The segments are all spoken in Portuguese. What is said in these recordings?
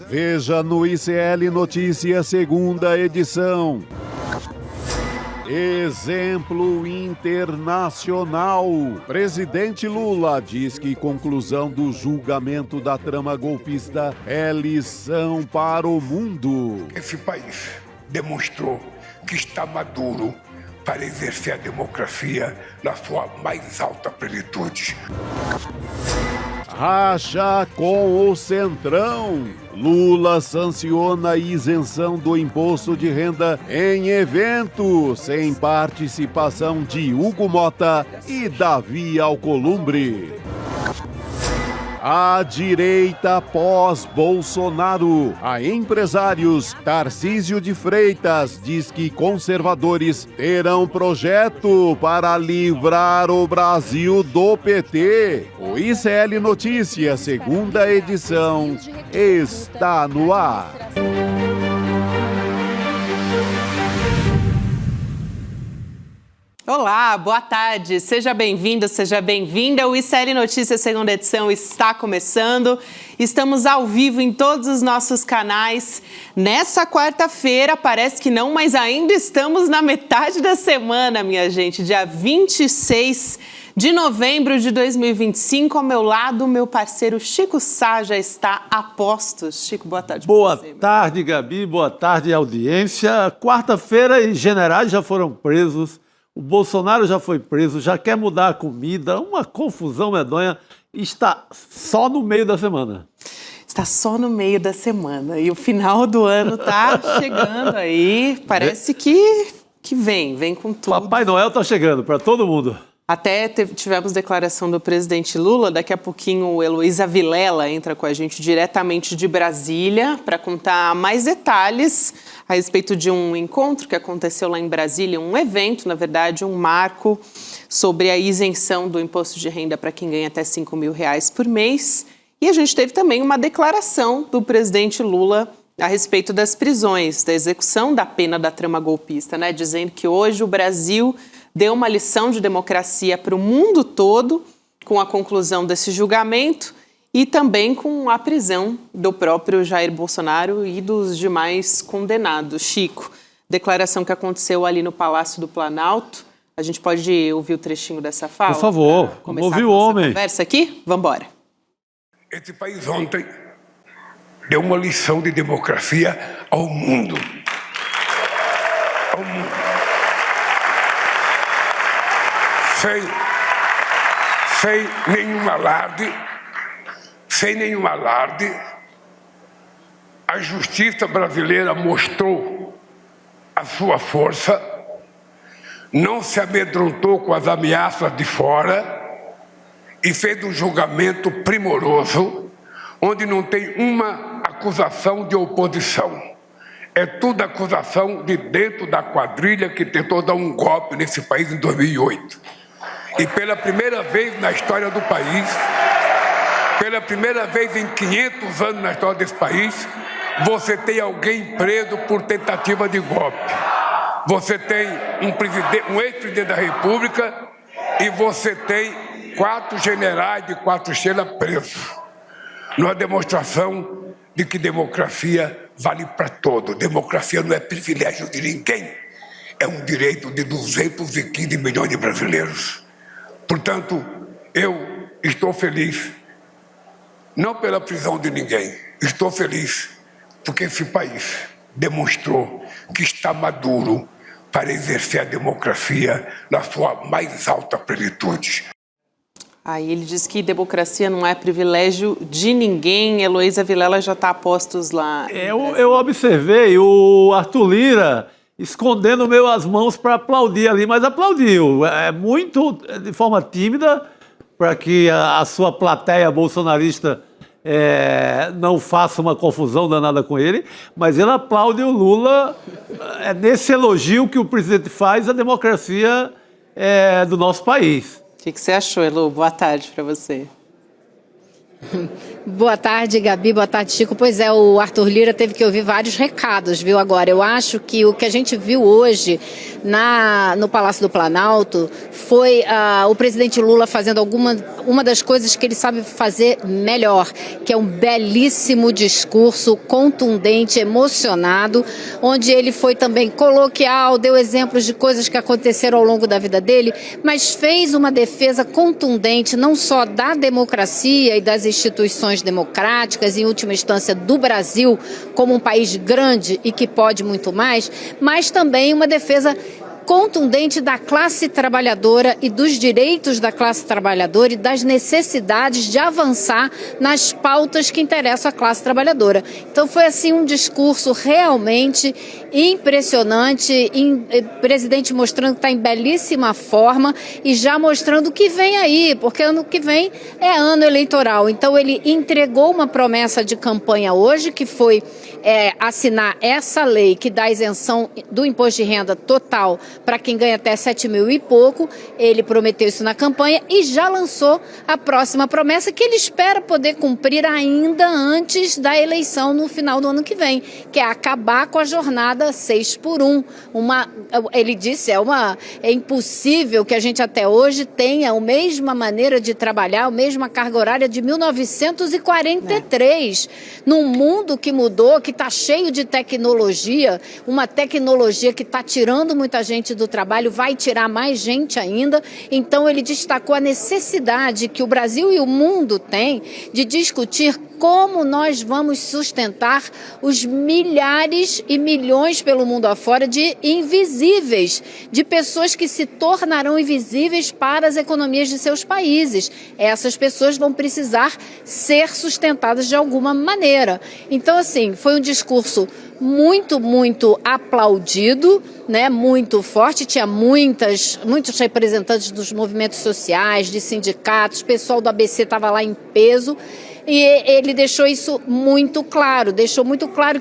Veja no ICL Notícias, segunda edição. Exemplo internacional. Presidente Lula diz que conclusão do julgamento da trama golpista é lição para o mundo. Esse país demonstrou que está maduro para exercer a democracia na sua mais alta plenitude. Racha com o Centrão. Lula sanciona a isenção do imposto de renda em evento, sem participação de Hugo Motta e Davi Alcolumbre. A direita pós-Bolsonaro. A empresários, Tarcísio de Freitas diz que conservadores terão projeto para livrar o Brasil do PT. O ICL Notícias, segunda edição, está no ar. Olá, boa tarde, seja bem-vindo, seja bem-vinda. O ICL Notícias, segunda edição, está começando. Estamos ao vivo em todos os nossos canais. Nessa quarta-feira, parece que não, mas ainda estamos na metade da semana, minha gente. Dia 26 de novembro de 2025, ao meu lado, meu parceiro Chico Sá já está a postos. Chico, boa tarde. Boa tarde, Gabi, boa tarde, audiência. Quarta-feira, os generais já foram presos. O Bolsonaro já foi preso, já quer mudar a comida, uma confusão medonha, está só no meio da semana. Está só no meio da semana e o final do ano está chegando aí, parece que vem com tudo. Papai Noel está chegando para todo mundo. Até tivemos declaração do presidente Lula, daqui a pouquinho o Heloísa Vilela entra com a gente diretamente de Brasília para contar mais detalhes a respeito de um encontro que aconteceu lá em Brasília, um evento, na verdade, um marco sobre a isenção do imposto de renda para quem ganha até R$5.000 por mês. E a gente teve também uma declaração do presidente Lula a respeito das prisões, da execução da pena da trama golpista, né? Dizendo que hoje o Brasil deu uma lição de democracia para o mundo todo com a conclusão desse julgamento e também com a prisão do próprio Jair Bolsonaro e dos demais condenados. Chico, declaração que aconteceu ali no Palácio do Planalto. A gente pode ouvir o trechinho dessa fala? Por favor, vamos ouvir o homem. Conversa aqui? Vamos embora. Esse país ontem deu uma lição de democracia ao mundo. Ao mundo. Sem nenhum alarde, a justiça brasileira mostrou a sua força, não se amedrontou com as ameaças de fora e fez um julgamento primoroso, onde não tem uma acusação de oposição. É tudo acusação de dentro da quadrilha que tentou dar um golpe nesse país em 2008. E pela primeira vez na história do país, pela primeira vez em 500 anos na história desse país, você tem alguém preso por tentativa de golpe. Você tem um ex-presidente da República e você tem 4 generais de 4 estrelas presos. Numa demonstração de que democracia vale para todos. Democracia não é privilégio de ninguém. É um direito de 215 milhões de brasileiros. Portanto, eu estou feliz, não pela prisão de ninguém, estou feliz porque esse país demonstrou que está maduro para exercer a democracia na sua mais alta plenitude. Aí ele diz que democracia não é privilégio de ninguém. Heloísa Vilela já está a postos lá. Eu observei o Arthur Lira escondendo meio as mãos para aplaudir ali, mas aplaudiu. É muito de forma tímida para que a sua plateia bolsonarista não faça uma confusão danada com ele, mas ele aplaude o Lula nesse elogio que o presidente faz à democracia do nosso país. O que você achou, Elo? Boa tarde para você. Boa tarde, Gabi. Boa tarde, Chico. Pois é, o Arthur Lira teve que ouvir vários recados, viu, agora. Eu acho que o que a gente viu hoje no Palácio do Planalto foi o presidente Lula fazendo uma das coisas que ele sabe fazer melhor, que é um belíssimo discurso contundente, emocionado, onde ele foi também coloquial, deu exemplos de coisas que aconteceram ao longo da vida dele, mas fez uma defesa contundente, não só da democracia e das instituições democráticas, em última instância do Brasil, como um país grande e que pode muito mais, mas também uma defesa contundente da classe trabalhadora e dos direitos da classe trabalhadora e das necessidades de avançar nas pautas que interessam à classe trabalhadora. Então foi assim um discurso realmente impressionante, presidente mostrando que está em belíssima forma e já mostrando o que vem aí, porque ano que vem é ano eleitoral. Então ele entregou uma promessa de campanha hoje, que foi assinar essa lei que dá isenção do imposto de renda total para quem ganha até 7 mil e pouco. Ele prometeu isso na campanha e já lançou a próxima promessa, que ele espera poder cumprir ainda antes da eleição no final do ano que vem, que é acabar com a jornada 6x1. Ele disse, é impossível que a gente até hoje tenha a mesma maneira de trabalhar, a mesma carga horária de 1943, num mundo que mudou, que está cheio de tecnologia, uma tecnologia que está tirando muita gente do trabalho, vai tirar mais gente ainda. Então ele destacou a necessidade que o Brasil e o mundo têm de discutir como nós vamos sustentar os milhares e milhões pelo mundo afora de invisíveis, de pessoas que se tornarão invisíveis para as economias de seus países. Essas pessoas vão precisar ser sustentadas de alguma maneira. Então, assim, foi um discurso muito, muito aplaudido, né, muito forte. Tinha muitos representantes dos movimentos sociais, de sindicatos, o pessoal do ABC estava lá em peso. E ele deixou isso muito claro,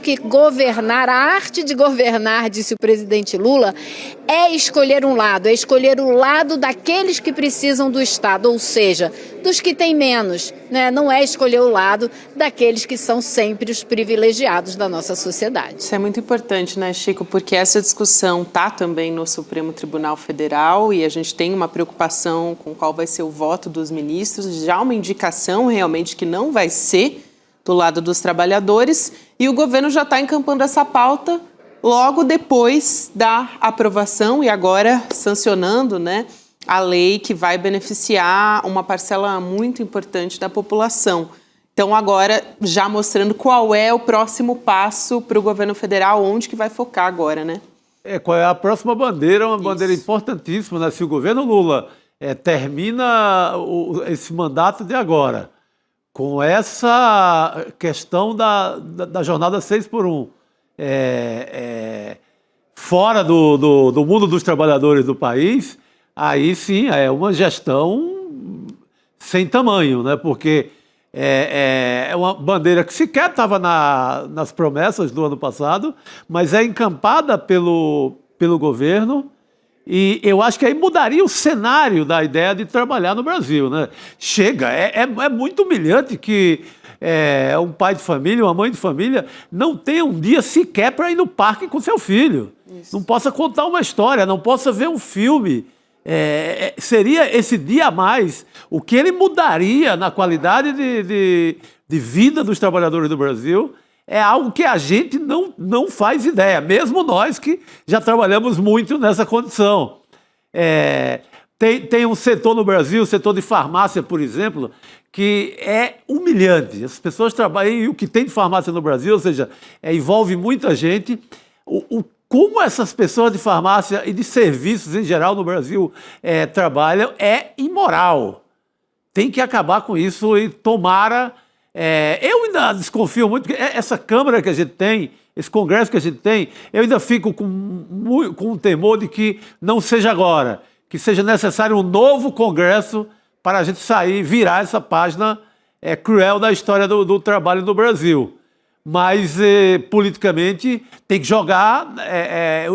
que governar, a arte de governar, disse o presidente Lula, é escolher um lado, é escolher o lado daqueles que precisam do Estado, ou seja, dos que têm menos, né? Não é escolher o lado daqueles que são sempre os privilegiados da nossa sociedade. Isso é muito importante, né, Chico? Porque essa discussão está também no Supremo Tribunal Federal e a gente tem uma preocupação com qual vai ser o voto dos ministros, já uma indicação realmente que não vai ser do lado dos trabalhadores, e o governo já está encampando essa pauta logo depois da aprovação e agora sancionando, né, a lei que vai beneficiar uma parcela muito importante da população. Então agora já mostrando qual é o próximo passo para o governo federal, onde que vai focar agora, né? Qual é a próxima bandeira? Uma bandeira importantíssima, né? Se o governo Lula termina esse mandato de agora com essa questão da jornada 6x1, fora do mundo dos trabalhadores do país, aí sim é uma gestão sem tamanho, né? Porque é uma bandeira que sequer estava nas promessas do ano passado, mas é encampada pelo governo. E eu acho que aí mudaria o cenário da ideia de trabalhar no Brasil, né? Chega, é muito humilhante que um pai de família, uma mãe de família, não tenha um dia sequer para ir no parque com seu filho. Isso. Não possa contar uma história, não possa ver um filme. Seria esse dia a mais o que ele mudaria na qualidade de vida dos trabalhadores do Brasil. É algo que a gente não faz ideia, mesmo nós que já trabalhamos muito nessa condição. Tem um setor no Brasil, o setor de farmácia, por exemplo, que é humilhante. As pessoas trabalham, e o que tem de farmácia no Brasil, ou seja, envolve muita gente. Como essas pessoas de farmácia e de serviços em geral no Brasil trabalham é imoral. Tem que acabar com isso e tomara... eu ainda desconfio muito que essa Câmara que a gente tem, esse Congresso que a gente tem, eu ainda fico com um temor de que não seja agora, que seja necessário um novo Congresso para a gente virar essa página cruel da história do trabalho no Brasil. Mas, politicamente, tem que jogar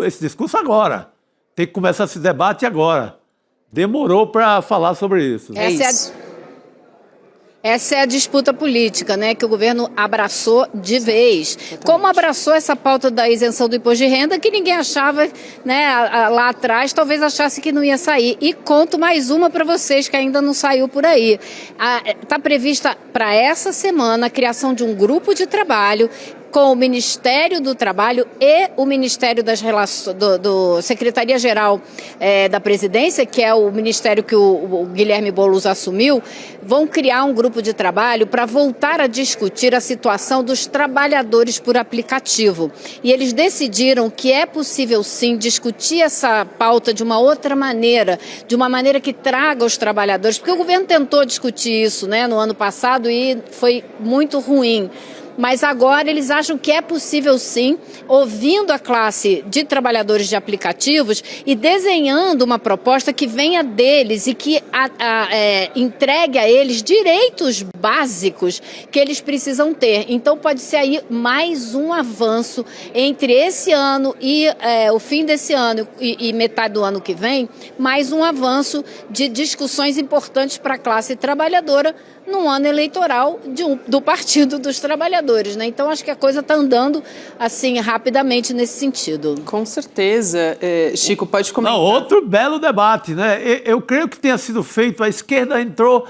esse discurso agora. Tem que começar esse debate agora. Demorou para falar sobre isso. Essa é a disputa política, né, que o governo abraçou de vez. Exatamente. Como abraçou essa pauta da isenção do imposto de renda, que ninguém achava, né, lá atrás, talvez achasse que não ia sair. E conto mais uma para vocês que ainda não saiu por aí. Está prevista para essa semana a criação de um grupo de trabalho com o Ministério do Trabalho e o Ministério das Relações, do Secretaria-Geral da Presidência, que é o ministério que o Guilherme Boulos assumiu, vão criar um grupo de trabalho para voltar a discutir a situação dos trabalhadores por aplicativo. E eles decidiram que é possível, sim, discutir essa pauta de uma outra maneira, de uma maneira que traga os trabalhadores, porque o governo tentou discutir isso, né, no ano passado e foi muito ruim. Mas agora eles acham que é possível sim, ouvindo a classe de trabalhadores de aplicativos e desenhando uma proposta que venha deles e que entregue a eles direitos básicos que eles precisam ter. Então pode ser aí mais um avanço entre esse ano e o fim desse ano e metade do ano que vem, mais um avanço de discussões importantes para a classe trabalhadora num ano eleitoral do Partido dos Trabalhadores, né? Então, acho que a coisa está andando, assim, rapidamente nesse sentido. Com certeza. Chico, pode comentar. Não, outro belo debate, né? Eu creio que tenha sido feito, a esquerda entrou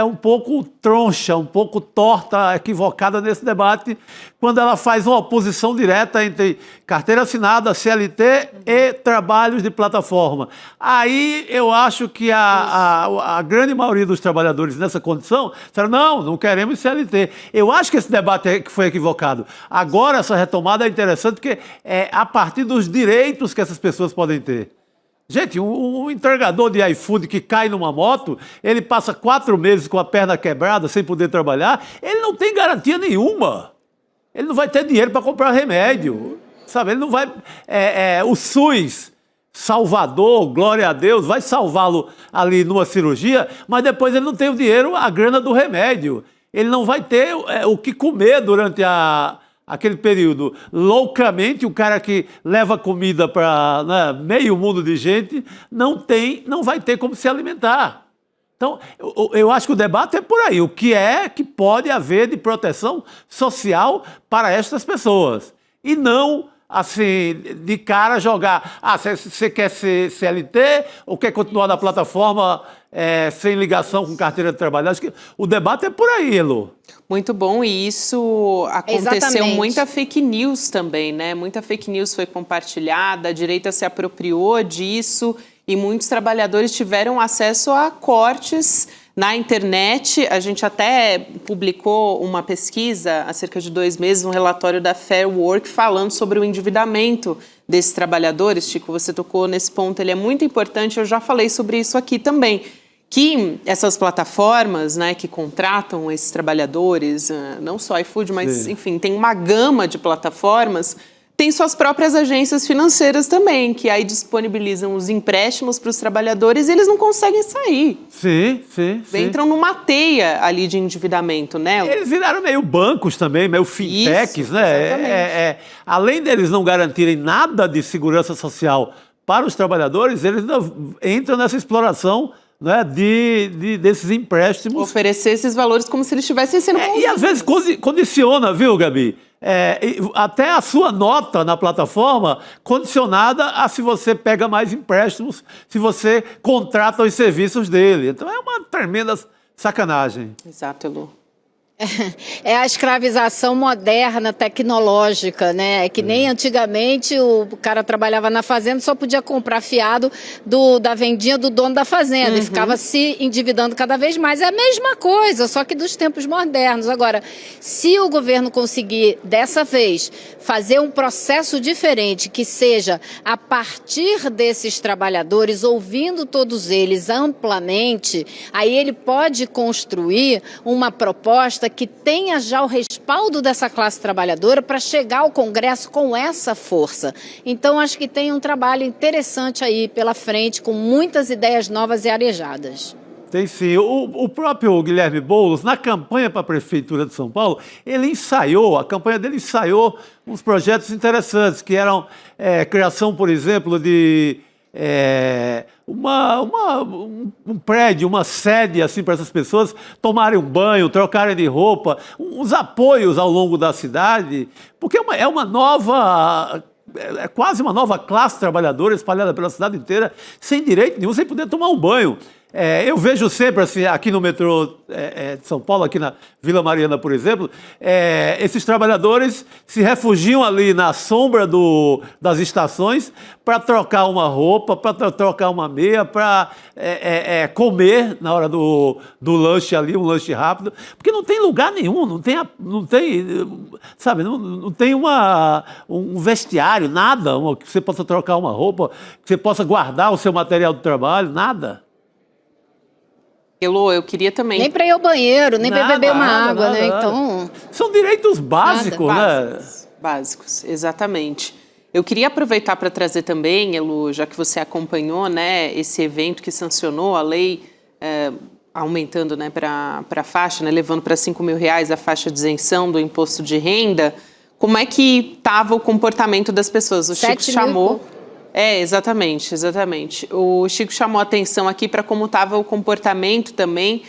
um pouco troncha, um pouco torta, equivocada nesse debate, quando ela faz uma oposição direta entre carteira assinada, CLT e trabalhos de plataforma. Aí eu acho que a grande maioria dos trabalhadores nessa condição disseram, não queremos CLT. Eu acho que esse debate foi equivocado. Agora essa retomada é interessante porque é a partir dos direitos que essas pessoas podem ter. Gente, um entregador de iFood que cai numa moto, ele passa 4 meses com a perna quebrada, sem poder trabalhar, ele não tem garantia nenhuma. Ele não vai ter dinheiro para comprar remédio, sabe? Ele não vai... o SUS, Salvador, glória a Deus, vai salvá-lo ali numa cirurgia, mas depois ele não tem o dinheiro, a grana do remédio. Ele não vai ter o que comer durante aquele período. Loucamente, o cara que leva comida para meio mundo de gente não vai ter como se alimentar. Então, eu acho que o debate é por aí. O que é que pode haver de proteção social para estas pessoas? E não, assim, de cara jogar, você quer ser CLT ou quer continuar na plataforma sem ligação com carteira de trabalho? Acho que o debate é por aí, Elo. Muito bom, e isso aconteceu Exatamente. muita fake news também, né? Muita fake news foi compartilhada, a direita se apropriou disso e muitos trabalhadores tiveram acesso a cortes na internet. A gente até publicou uma pesquisa há cerca de 2 meses, um relatório da Fair Work falando sobre o endividamento desses trabalhadores. Chico, você tocou nesse ponto, ele é muito importante, eu já falei sobre isso aqui também. Que essas plataformas, né, que contratam esses trabalhadores, não só iFood, mas, sim, enfim, tem uma gama de plataformas, tem suas próprias agências financeiras também, que aí disponibilizam os empréstimos para os trabalhadores e eles não conseguem sair. Sim. Entram numa teia ali de endividamento, né? Eles viraram meio bancos também, meio fintechs, isso, né? Além deles não garantirem nada de segurança social para os trabalhadores, eles entram nessa exploração, né, desses empréstimos. Oferecer esses valores como se eles estivessem sendo... E às vezes condiciona, viu, Gabi? Até a sua nota na plataforma condicionada a se você pega mais empréstimos, se você contrata os serviços dele. Então é uma tremenda sacanagem. Exato, Elu. É a escravização moderna, tecnológica, né? É que nem antigamente o cara trabalhava na fazenda, só podia comprar fiado da vendinha do dono da fazenda e ficava se endividando cada vez mais. É a mesma coisa, só que dos tempos modernos. Agora, se o governo conseguir, dessa vez, fazer um processo diferente, que seja a partir desses trabalhadores, ouvindo todos eles amplamente, aí ele pode construir uma proposta que tenha já o respaldo dessa classe trabalhadora para chegar ao Congresso com essa força. Então, acho que tem um trabalho interessante aí pela frente, com muitas ideias novas e arejadas. Tem sim. O próprio Guilherme Boulos, na campanha para a Prefeitura de São Paulo, a campanha dele ensaiou uns projetos interessantes, que eram criação, por exemplo, de um prédio, uma sede assim para essas pessoas tomarem um banho, trocarem de roupa, uns apoios ao longo da cidade, porque é uma nova... É quase uma nova classe trabalhadora espalhada pela cidade inteira, sem direito nenhum, sem poder tomar um banho. Eu vejo sempre, assim, aqui no metrô de São Paulo, aqui na Vila Mariana, por exemplo, esses trabalhadores se refugiam ali na sombra das estações para trocar uma roupa, para trocar uma meia, para comer na hora do lanche ali, um lanche rápido, porque não tem lugar nenhum, não tem sabe, não tem um vestiário, nada, que você possa trocar uma roupa, que você possa guardar o seu material de trabalho, nada. Elô, eu queria também... Nem para ir ao banheiro, nem para beber uma água, né? Então... São direitos básicos, né? Básicos, exatamente. Eu queria aproveitar para trazer também, Elô, já que você acompanhou, né, esse evento que sancionou a lei, aumentando, né, para a faixa, né, levando para R$5.000 a faixa de isenção do imposto de renda. Como é que estava o comportamento das pessoas? O Chico chamou... exatamente. O Chico chamou a atenção aqui para como estava o comportamento também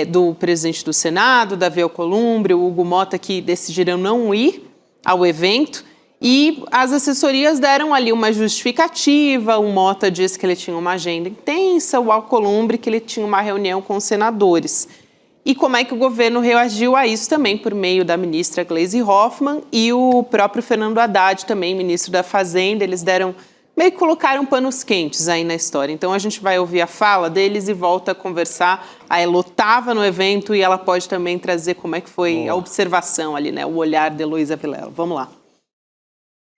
do presidente do Senado, Davi Alcolumbre, o Hugo Motta, que decidiram não ir ao evento. E as assessorias deram ali uma justificativa. O Motta disse que ele tinha uma agenda intensa, o Alcolumbre que ele tinha uma reunião com os senadores. E como é que o governo reagiu a isso também por meio da ministra Gleisi Hoffmann e o próprio Fernando Haddad também, ministro da Fazenda. Eles meio que colocaram panos quentes aí na história. Então a gente vai ouvir a fala deles e volta a conversar. A Elô estava no evento e ela pode também trazer como é que foi a observação ali, né? O olhar de Heloísa Vilela. Vamos lá.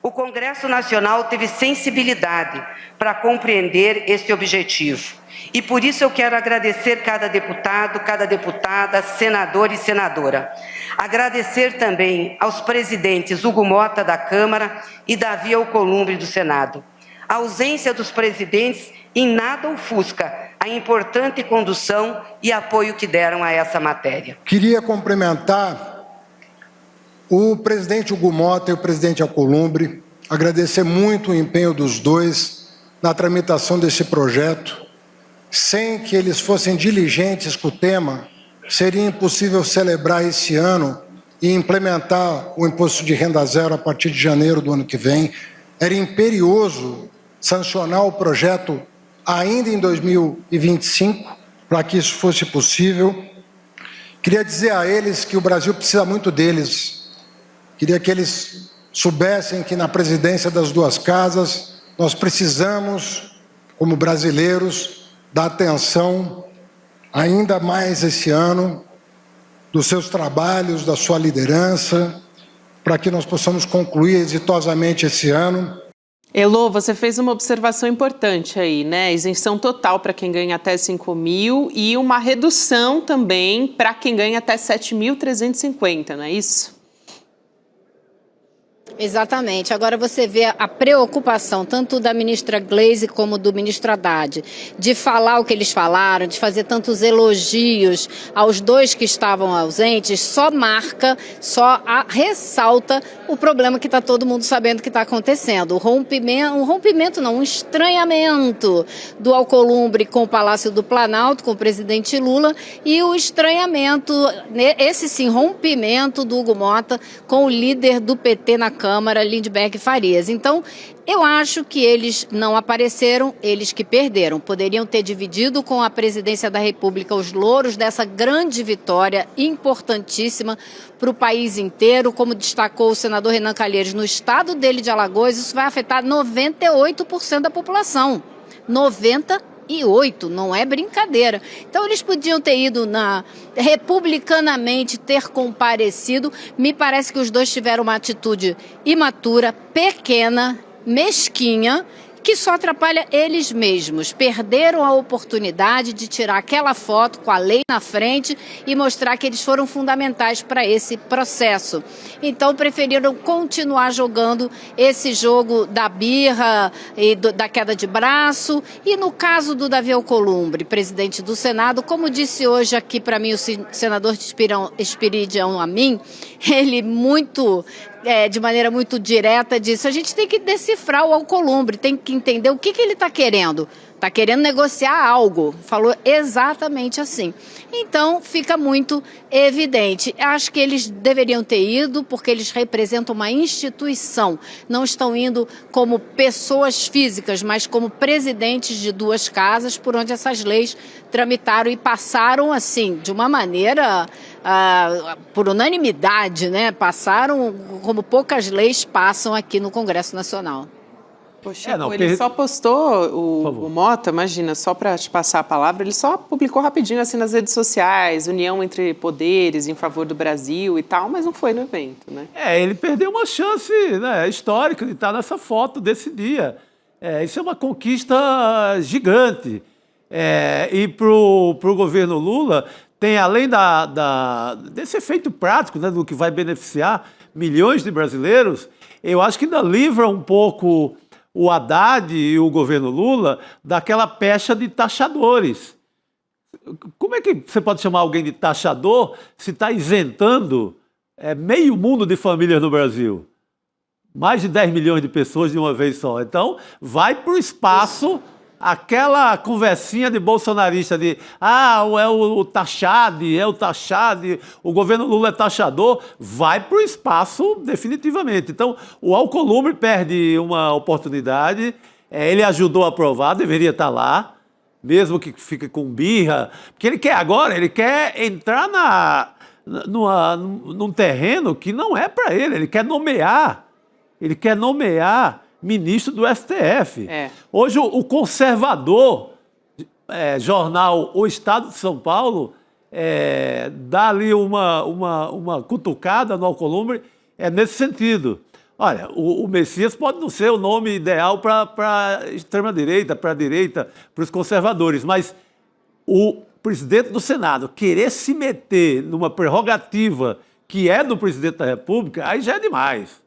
O Congresso Nacional teve sensibilidade para compreender esse objetivo. E por isso eu quero agradecer cada deputado, cada deputada, senador e senadora. Agradecer também aos presidentes Hugo Motta da Câmara e Davi Alcolumbre do Senado. A ausência dos presidentes em nada ofusca a importante condução e apoio que deram a essa matéria. Queria cumprimentar o presidente Hugo Motta e o presidente Alcolumbre, agradecer muito o empenho dos dois na tramitação desse projeto. Sem que eles fossem diligentes com o tema, seria impossível celebrar esse ano e implementar o imposto de renda zero a partir de janeiro do ano que vem. Era imperioso sancionar o projeto ainda em 2025, para que isso fosse possível. Queria dizer a eles que o Brasil precisa muito deles. Queria que eles soubessem que na presidência das duas casas nós precisamos, como brasileiros, dar atenção ainda mais esse ano dos seus trabalhos, da sua liderança, para que nós possamos concluir exitosamente esse ano. Elô, você fez uma observação importante aí, né? Isenção total para quem ganha até 5.000 e uma redução também para quem ganha até 7.350, não é isso? Exatamente. Agora você vê a preocupação tanto da ministra Gleisi como do ministro Haddad de falar o que eles falaram, de fazer tantos elogios aos dois que estavam ausentes, só ressalta o problema que está todo mundo sabendo que está acontecendo. Um estranhamento do Alcolumbre com o Palácio do Planalto, com o presidente Lula, e o estranhamento, esse sim, rompimento do Hugo Motta com o líder do PT na Câmara, Lindbergh Farias. Então, eu acho que eles não apareceram, eles que perderam. Poderiam ter dividido com a presidência da República os louros dessa grande vitória importantíssima para o país inteiro. Como destacou o senador Renan Calheiros, no estado dele de Alagoas, isso vai afetar 98% da população. 98%, não é brincadeira. Então eles podiam ter ido republicanamente, ter comparecido. Me parece que os dois tiveram uma atitude imatura, pequena, mesquinha, que só atrapalha eles mesmos. Perderam a oportunidade de tirar aquela foto com a lei na frente e mostrar que eles foram fundamentais para esse processo. Então preferiram continuar jogando esse jogo da birra e da queda de braço. E no caso do Davi Alcolumbre, presidente do Senado, como disse hoje aqui para mim o senador Espiridião Amin, ele muito de maneira muito direta, disse: a gente tem que decifrar o Alcolumbre, tem que entender o que ele está querendo. Está querendo negociar algo. Falou exatamente assim. Então, fica muito evidente. Acho que eles deveriam ter ido, porque eles representam uma instituição. Não estão indo como pessoas físicas, mas como presidentes de duas casas, por onde essas leis tramitaram e passaram, assim, de uma maneira, por unanimidade, né? Passaram como poucas leis passam aqui no Congresso Nacional. Poxa, ele só postou, o Mota, imagina, só para te passar a palavra, ele só publicou rapidinho assim nas redes sociais, união entre poderes em favor do Brasil e tal, mas não foi no evento, né? Ele perdeu uma chance, né, histórica de estar nessa foto desse dia. Isso é uma conquista gigante. E para o governo Lula, tem, além desse efeito prático, né, do que vai beneficiar milhões de brasileiros, eu acho que ainda livra um pouco o Haddad e o governo Lula daquela pecha de taxadores. Como é que você pode chamar alguém de taxador se está isentando meio mundo de famílias no Brasil? Mais de 10 milhões de pessoas de uma vez só. Então, vai para o espaço aquela conversinha de bolsonarista de é o taxado, o governo Lula é taxador, vai para o espaço definitivamente. Então, o Alcolumbre perde uma oportunidade, ele ajudou a aprovar, deveria estar lá, mesmo que fique com birra, porque ele quer entrar num terreno que não é para ele quer nomear ministro do STF. Hoje, o conservador, jornal O Estado de São Paulo, dá ali uma cutucada no Alcolumbre nesse sentido. Olha, o Messias pode não ser o nome ideal para a extrema-direita, para a direita, para os conservadores, mas o presidente do Senado querer se meter numa prerrogativa que é do presidente da República, aí já é demais.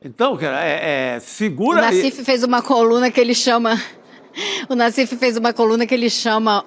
Então, cara, segura... O Nassif fez uma coluna que ele chama...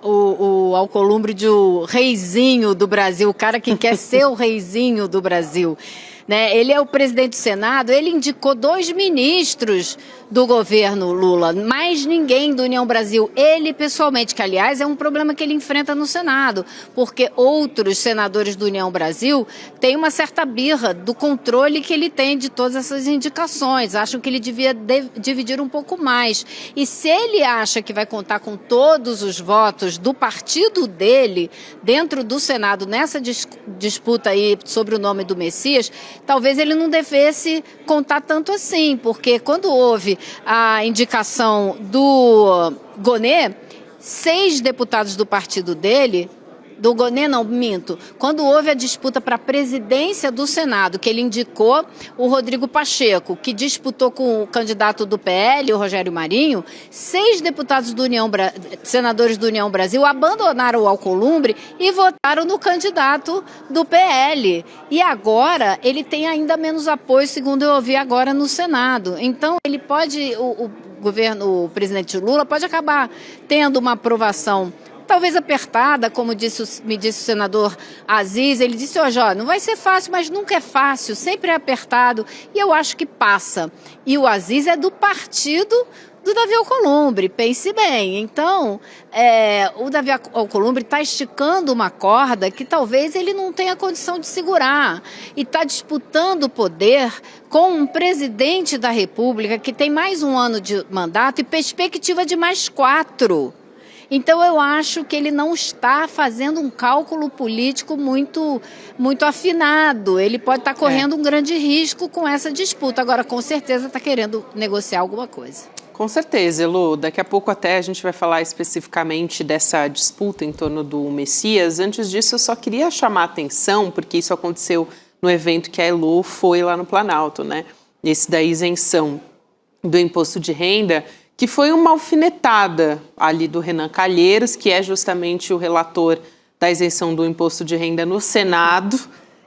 o Alcolumbre de o reizinho do Brasil, o cara que quer ser o reizinho do Brasil. Né? Ele é o presidente do Senado, ele indicou 2 ministros do governo Lula, mais ninguém do União Brasil, ele pessoalmente, que aliás é um problema que ele enfrenta no Senado, porque outros senadores do União Brasil têm uma certa birra do controle que ele tem de todas essas indicações, acham que ele devia dividir um pouco mais, e se ele acha que vai contar com todos os votos do partido dele dentro do Senado nessa disputa aí sobre o nome do Messias, talvez ele não devesse contar tanto assim, porque quando houve a indicação do Gonê, 6 deputados do partido dele, do Gonê não, minto, quando houve a disputa para a presidência do Senado, que ele indicou o Rodrigo Pacheco, que disputou com o candidato do PL, o Rogério Marinho, 6 deputados senadores do União Brasil abandonaram o Alcolumbre e votaram no candidato do PL. E agora ele tem ainda menos apoio, segundo eu ouvi agora no Senado. Então ele pode, o presidente Lula pode acabar tendo uma aprovação talvez apertada, como me disse o senador Aziz, ele disse, não vai ser fácil, mas nunca é fácil, sempre é apertado, e eu acho que passa. E o Aziz é do partido do Davi Alcolumbre, pense bem. Então, o Davi Alcolumbre está esticando uma corda que talvez ele não tenha condição de segurar, e está disputando o poder com um presidente da República que tem mais 1 ano de mandato e perspectiva de mais 4. Então, eu acho que ele não está fazendo um cálculo político muito afinado. Ele pode estar correndo um grande risco com essa disputa. Agora, com certeza, está querendo negociar alguma coisa. Com certeza, Elu. Daqui a pouco até a gente vai falar especificamente dessa disputa em torno do Messias. Antes disso, eu só queria chamar a atenção, porque isso aconteceu no evento que a Elu foi lá no Planalto, né? Esse da isenção do imposto de renda, que foi uma alfinetada ali do Renan Calheiros, que é justamente o relator da isenção do imposto de renda no Senado.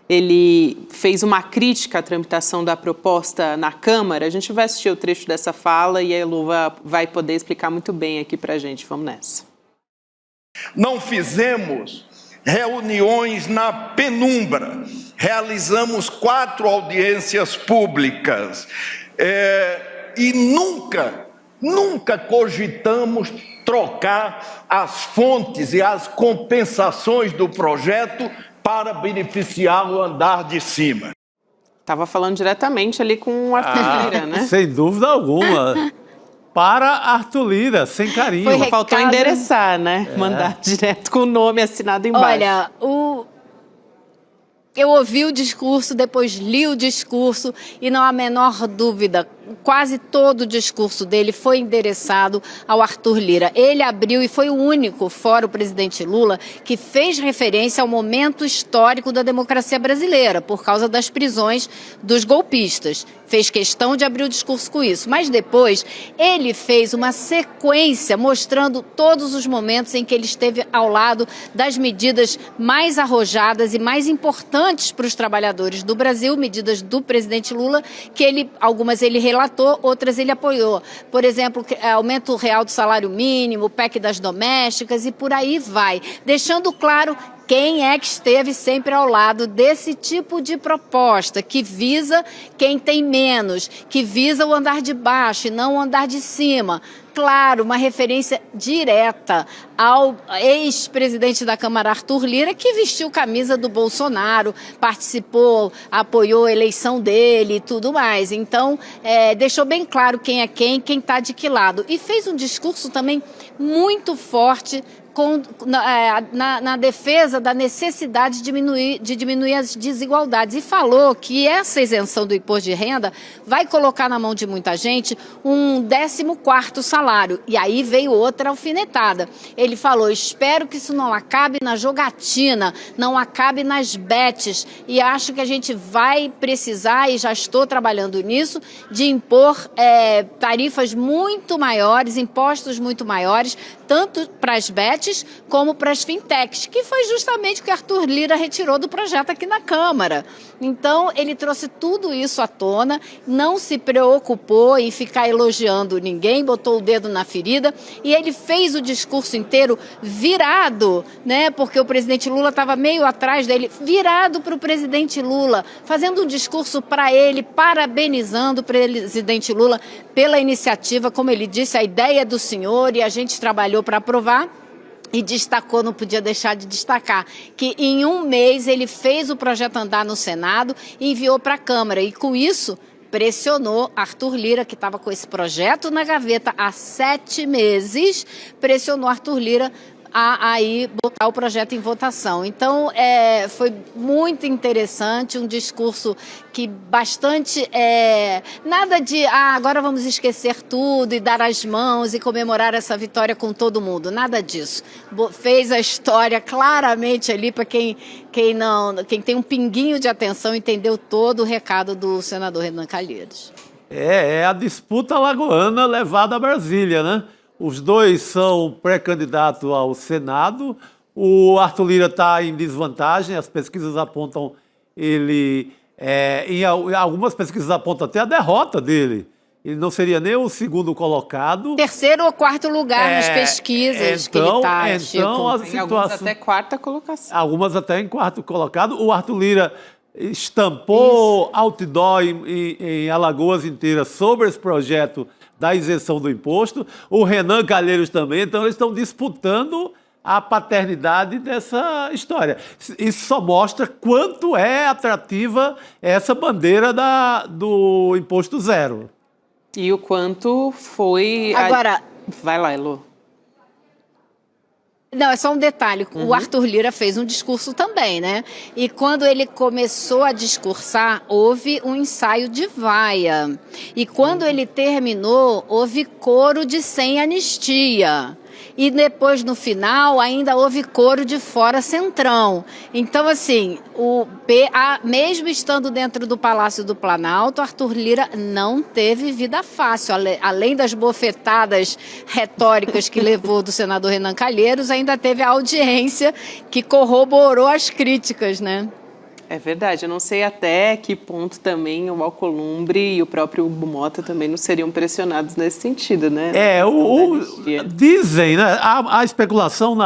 Ele fez uma crítica à tramitação da proposta na Câmara. A gente vai assistir o trecho dessa fala e a Elu vai poder explicar muito bem aqui para a gente. Vamos nessa. Não fizemos reuniões na penumbra, realizamos 4 audiências públicas e nunca cogitamos trocar as fontes e as compensações do projeto para beneficiar o andar de cima. Estava falando diretamente ali com o Arthur Lira, né? Sem dúvida alguma. Para Arthur Lira, sem carinho. Foi faltou endereçar, né? Mandar direto com o nome assinado embaixo. Olha, eu ouvi o discurso, depois li o discurso e não há a menor dúvida, quase todo o discurso dele foi endereçado ao Arthur Lira. Ele abriu e foi o único, fora o presidente Lula, que fez referência ao momento histórico da democracia brasileira, por causa das prisões dos golpistas. Fez questão de abrir o discurso com isso. Mas depois, ele fez uma sequência mostrando todos os momentos em que ele esteve ao lado das medidas mais arrojadas e mais importantes para os trabalhadores do Brasil, medidas do presidente Lula, que algumas ele relatou, outras ele apoiou. Por exemplo, aumento real do salário mínimo, PEC das domésticas e por aí vai. Deixando claro quem é que esteve sempre ao lado desse tipo de proposta, que visa quem tem menos, que visa o andar de baixo e não o andar de cima. Claro, uma referência direta ao ex-presidente da Câmara, Arthur Lira, que vestiu camisa do Bolsonaro, participou, apoiou a eleição dele e tudo mais. Então, deixou bem claro quem é quem está de que lado. E fez um discurso também muito forte na defesa da necessidade de diminuir as desigualdades. E falou que essa isenção do imposto de renda vai colocar na mão de muita gente um 14º salário. E aí veio outra alfinetada. Ele falou, espero que isso não acabe na jogatina, não acabe nas bets. E acho que a gente vai precisar, e já estou trabalhando nisso, de impor tarifas muito maiores, impostos muito maiores, tanto para as bets como para as fintechs, que foi justamente o que Arthur Lira retirou do projeto aqui na Câmara. Então, ele trouxe tudo isso à tona, não se preocupou em ficar elogiando ninguém, botou o dedo na ferida e ele fez o discurso inteiro virado, né? Porque o presidente Lula estava meio atrás dele, virado para o presidente Lula, fazendo um discurso para ele, parabenizando o presidente Lula pela iniciativa, como ele disse, a ideia do senhor e a gente trabalhou para aprovar. E destacou, não podia deixar de destacar, que em um mês ele fez o projeto andar no Senado e enviou para a Câmara. E com isso, pressionou Arthur Lira, que estava com esse projeto na gaveta há 7 meses, pressionou Arthur Lira a aí botar o projeto em votação. Então, foi muito interessante, um discurso que bastante... nada de, agora vamos esquecer tudo e dar as mãos e comemorar essa vitória com todo mundo. Nada disso. Fez a história claramente ali para quem tem um pinguinho de atenção, entendeu todo o recado do senador Renan Calheiros. É a disputa alagoana levada a Brasília, né? Os dois são pré-candidatos ao Senado. O Arthur Lira está em desvantagem, as pesquisas apontam ele... em algumas pesquisas apontam até a derrota dele. Ele não seria nem o segundo colocado. 3º ou 4º lugar nas pesquisas que ele está, Chico. Algumas até 4ª colocação. Algumas até em 4º colocado. O Arthur Lira estampou outdoor em Alagoas inteira sobre esse projeto da isenção do imposto, o Renan Calheiros também, então eles estão disputando a paternidade dessa história. Isso só mostra quanto é atrativa essa bandeira do imposto zero. E o quanto foi... Agora... Vai lá, Elô. Não, é só um detalhe. O Arthur Lira fez um discurso também, né? E quando ele começou a discursar, houve um ensaio de vaia. E quando ele terminou, houve coro de sem anistia. E depois, no final, ainda houve coro de fora Centrão. Então, assim, mesmo estando dentro do Palácio do Planalto, Arthur Lira não teve vida fácil. Além das bofetadas retóricas que levou do senador Renan Calheiros, ainda teve a audiência que corroborou as críticas, né? É verdade, eu não sei até que ponto também o Alcolumbre e o próprio Mota também não seriam pressionados nesse sentido, né? Dizem, né? A especulação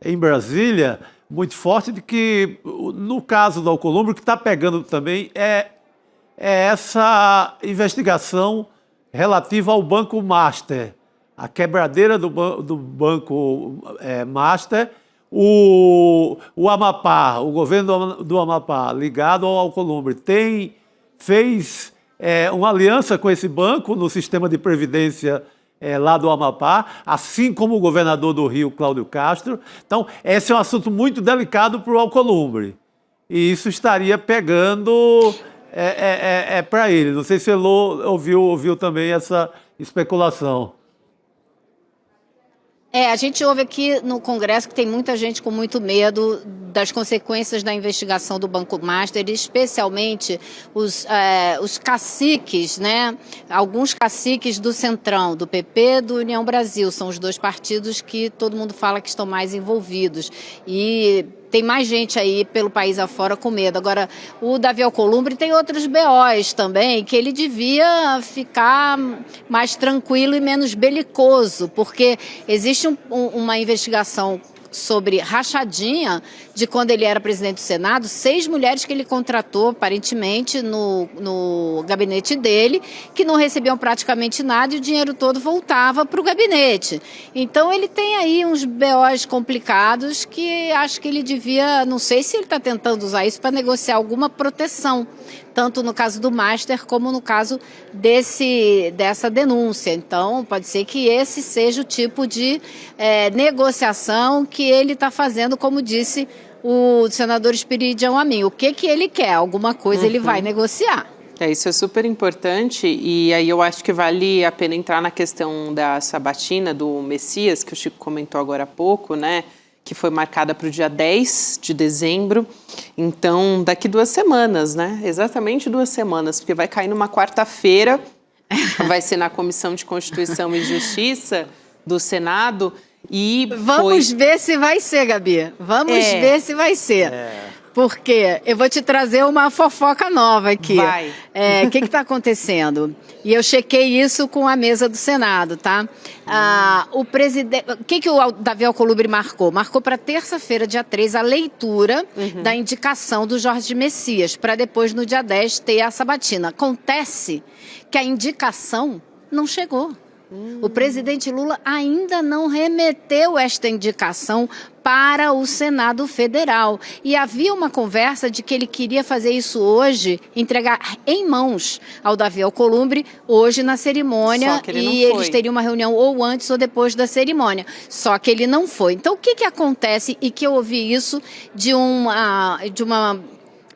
em Brasília muito forte de que, no caso do Alcolumbre, o que está pegando também é essa investigação relativa ao Banco Master, a quebradeira do Banco Master, o Amapá, o governo do Amapá, ligado ao Alcolumbre, fez uma aliança com esse banco no sistema de previdência lá do Amapá, assim como o governador do Rio, Cláudio Castro. Então, esse é um assunto muito delicado para o Alcolumbre. E isso estaria pegando para ele. Não sei se Elô ouviu também essa especulação. A gente ouve aqui no Congresso que tem muita gente com muito medo das consequências da investigação do Banco Master, especialmente os caciques, né? Alguns caciques do Centrão, do PP, do União Brasil, são os dois partidos que todo mundo fala que estão mais envolvidos. E tem mais gente aí pelo país afora com medo. Agora, o Davi Alcolumbre tem outros BOs também, que ele devia ficar mais tranquilo e menos belicoso, porque existe uma investigação sobre rachadinha de quando ele era presidente do Senado, 6 mulheres que ele contratou, aparentemente, no gabinete dele, que não recebiam praticamente nada e o dinheiro todo voltava para o gabinete. Então ele tem aí uns BOs complicados que acho que ele devia, não sei se ele está tentando usar isso para negociar alguma proteção, tanto no caso do Master como no caso dessa denúncia. Então, pode ser que esse seja o tipo de negociação que ele está fazendo, como disse o senador Espiridião Amin. O que ele quer? Alguma coisa ele vai negociar. Isso é super importante e aí eu acho que vale a pena entrar na questão da sabatina do Messias, que o Chico comentou agora há pouco, né? Que foi marcada para o dia 10 de dezembro. Então, daqui 2 semanas, né? Exatamente 2 semanas, porque vai cair numa quarta-feira, vai ser na Comissão de Constituição e Justiça do Senado. E vamos ver se vai ser, Gabi. Vamos ver se vai ser. Porque eu vou te trazer uma fofoca nova aqui. Vai. O que está acontecendo? E eu chequei isso com a mesa do Senado, tá? O presidente... O que o Davi Alcolumbre marcou? Marcou para terça-feira, dia 3, a leitura da indicação do Jorge Messias, para depois, no dia 10, ter a sabatina. Acontece que a indicação não chegou. O presidente Lula ainda não remeteu esta indicação para o Senado Federal. E havia uma conversa de que ele queria fazer isso hoje, entregar em mãos ao Davi Alcolumbre, hoje na cerimônia, e eles teriam uma reunião ou antes ou depois da cerimônia. Só que ele não foi. Então, o que acontece, e que eu ouvi isso de uma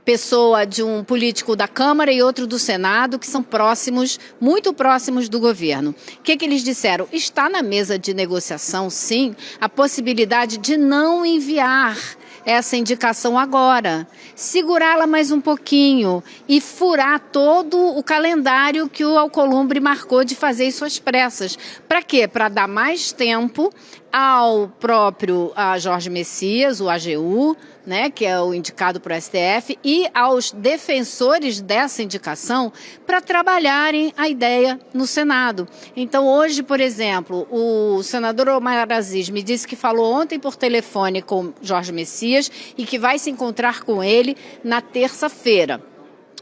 pessoa, de um político da Câmara e outro do Senado, que são próximos, muito próximos do governo. O que eles disseram? Está na mesa de negociação, sim, a possibilidade de não enviar essa indicação agora, segurá-la mais um pouquinho e furar todo o calendário que o Alcolumbre marcou de fazer isso às pressas. Para quê? Para dar mais tempo ao próprio Jorge Messias, o AGU, né, que é o indicado para o STF, e aos defensores dessa indicação para trabalharem a ideia no Senado. Então, hoje, por exemplo, o senador Omar Aziz me disse que falou ontem por telefone com Jorge Messias e que vai se encontrar com ele na terça-feira.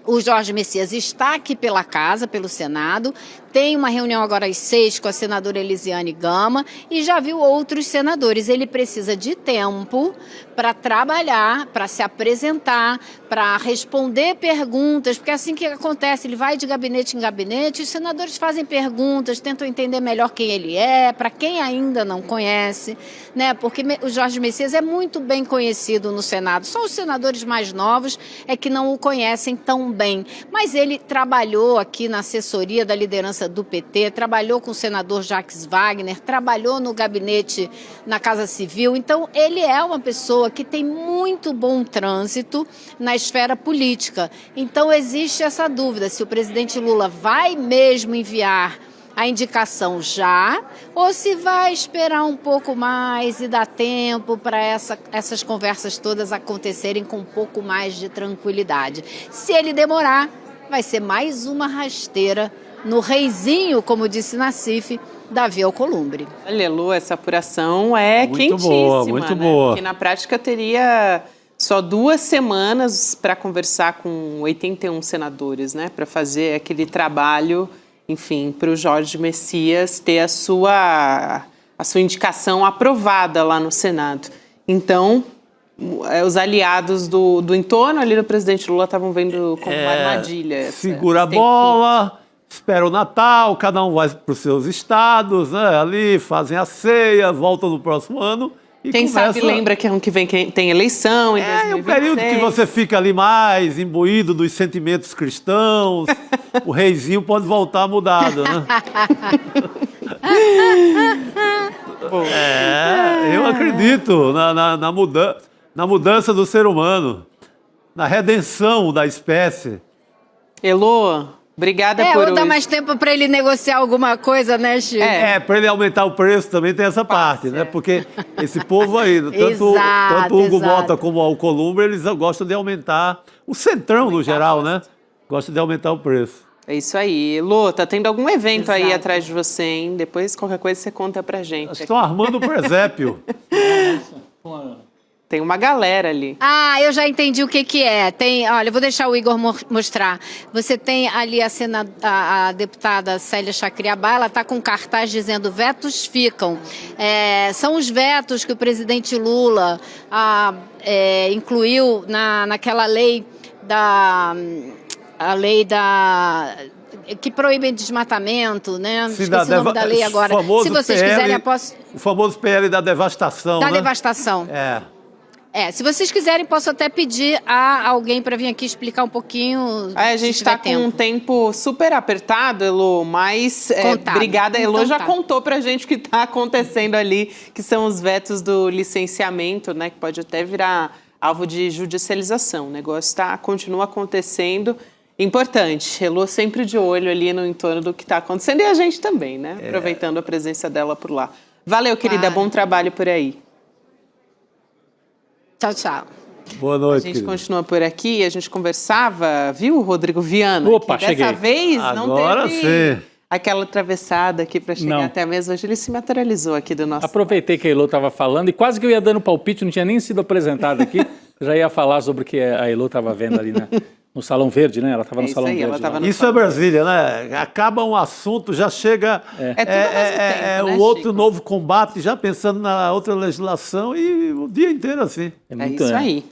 O Jorge Messias está aqui pela casa, pelo Senado, tem uma reunião agora às 6 com a senadora Elisiane Gama e já viu outros senadores. Ele precisa de tempo para trabalhar, para se apresentar, para responder perguntas, porque é assim que acontece, ele vai de gabinete em gabinete, os senadores fazem perguntas, tentam entender melhor quem ele é, para quem ainda não conhece, né? Porque o Jorge Messias é muito bem conhecido no Senado, só os senadores mais novos é que não o conhecem tão bem, mas ele trabalhou aqui na assessoria da liderança do PT, trabalhou com o senador Jacques Wagner, trabalhou no gabinete na Casa Civil, então ele é uma pessoa que tem muito bom trânsito na esfera política. Então existe essa dúvida se o presidente Lula vai mesmo enviar a indicação já ou se vai esperar um pouco mais e dar tempo para essas conversas todas acontecerem com um pouco mais de tranquilidade. Se ele demorar, vai ser mais uma rasteira no reizinho, como disse Nassif, Davi Alcolumbre. Olha, Lu, essa apuração é Muito quentíssima, boa, muito né? boa. Porque na prática teria só 2 semanas para conversar com 81 senadores, né? Para fazer aquele trabalho, enfim, para o Jorge Messias ter a sua indicação aprovada lá no Senado. Então, os aliados do entorno ali do presidente Lula estavam vendo como uma armadilha. Segura a bola, espera o Natal, cada um vai para os seus estados, né? Ali fazem a ceia, voltam no próximo ano e Quem começa... sabe lembra que ano que vem tem eleição em 2026. É um período que você fica ali mais imbuído dos sentimentos cristãos, o reizinho pode voltar mudado, né? Eu acredito na mudança do ser humano, na redenção da espécie. Elô, obrigada por ou hoje. dá mais tempo para ele negociar alguma coisa, né, Chico? Para ele aumentar o preço também tem essa parte, né? Porque esse povo aí, tanto o Hugo Mota como o Alcolumbre, eles gostam de aumentar, o Centrão no geral, né? Gosta de aumentar o preço. É isso aí. Elô, tá tendo algum evento aí atrás de você, hein? Depois, qualquer coisa, você conta pra gente. Estão armando o presépio. Tem uma galera ali. Eu já entendi o que é. Olha, eu vou deixar o Igor mostrar. Você tem ali a deputada Célia Chacriabá, ela está com cartaz dizendo vetos ficam. São os vetos que o presidente Lula incluiu naquela lei que proíbe desmatamento, né? Esqueci o nome da lei agora. Se vocês quiserem, eu posso... O famoso PL da devastação, Da né? devastação. Se vocês quiserem, posso até pedir a alguém para vir aqui explicar um pouquinho. A gente está com um tempo super apertado, Elô, mas obrigada. Elô Então já tá. contou pra gente o que está acontecendo ali, que são os vetos do licenciamento, né? Que pode até virar alvo de judicialização. O negócio continua acontecendo. Importante. Elô sempre de olho ali no entorno do que está acontecendo e a gente também, né? Aproveitando a presença dela por lá. Valeu, querida. Bom trabalho por aí. Tchau, tchau. Boa noite, A gente continua por aqui, a gente conversava, viu, Rodrigo Viana? Opa, que dessa cheguei. vez Agora não teve sim. aquela atravessada aqui para chegar Não. até mesmo. Hoje ele se materializou aqui do nosso... Aproveitei que a Elô estava falando e quase que eu ia dando palpite, não tinha nem sido apresentado aqui. Eu já ia falar sobre o que a Elô estava vendo ali no Salão Verde, né? Ela estava no isso Salão aí, ela Verde. tava lá. no Isso é Brasília, né? Acaba um assunto, já chega É tudo ao mesmo tempo, né, o outro Chico? novo combate, já pensando na outra legislação e o dia inteiro assim. É isso aí.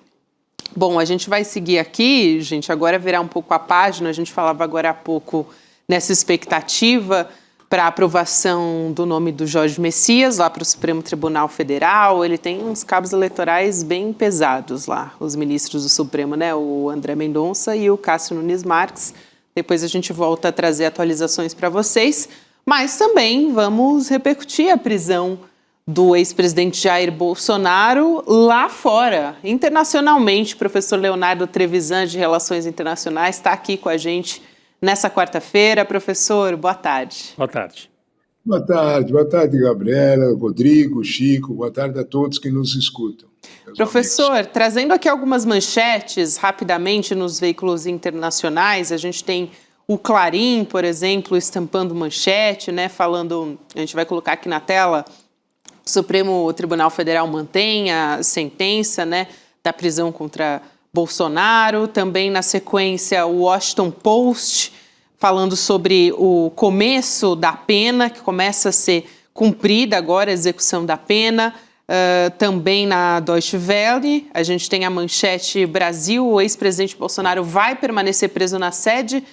Bom, a gente vai seguir aqui, gente, agora virar um pouco a página. A gente falava agora há pouco nessa expectativa para a aprovação do nome do Jorge Messias lá para o Supremo Tribunal Federal. Ele tem uns cabos eleitorais bem pesados lá, os ministros do Supremo, né? O André Mendonça e o Cássio Nunes Marques. Depois a gente volta a trazer atualizações para vocês, mas também vamos repercutir a prisão do ex-presidente Jair Bolsonaro lá fora, internacionalmente. O professor Leonardo Trevisan, de Relações Internacionais, está aqui com a gente nessa quarta-feira. Professor, boa tarde. Boa tarde. Boa tarde, Gabriela, Rodrigo, Chico, boa tarde a todos que nos escutam. Professor, amigos, trazendo aqui algumas manchetes rapidamente nos veículos internacionais, a gente tem o Clarim, por exemplo, estampando manchete, né, falando, a gente vai colocar aqui na tela, o Supremo Tribunal Federal mantém a sentença, né, da prisão contra Bolsonaro. Também, na sequência, o Washington Post, falando sobre o começo da pena, que começa a ser cumprida agora, a execução da pena. Também na Deutsche Welle, a gente tem a manchete: Brasil, o ex-presidente Bolsonaro vai permanecer preso na sede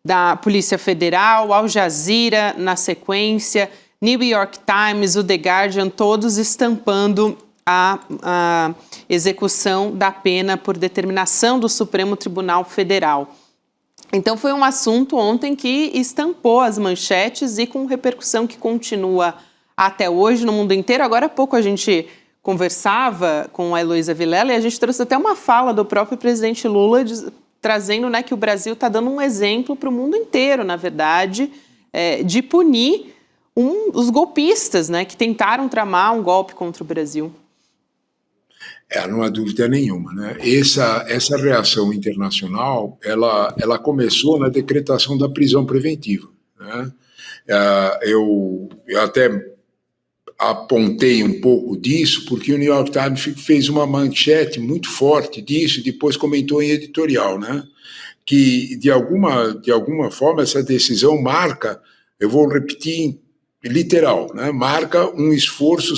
da Polícia Federal. Al Jazeera, na sequência, New York Times, o The Guardian, todos estampando a execução da pena por determinação do Supremo Tribunal Federal. Então foi um assunto ontem que estampou as manchetes e com repercussão que continua até hoje no mundo inteiro. Agora há pouco a gente conversava com a Heloísa Vilela e a gente trouxe até uma fala do próprio presidente Lula trazendo, né, que o Brasil está dando um exemplo para o mundo inteiro, na verdade, de punir os golpistas, né, que tentaram tramar um golpe contra o Brasil. Não há dúvida nenhuma, né? Essa reação internacional, ela começou na decretação da prisão preventiva, né? Eu até apontei um pouco disso, porque o New York Times fez uma manchete muito forte disso e depois comentou em editorial, né? Que, de alguma forma, essa decisão marca, eu vou repetir literal, né? Marca um esforço,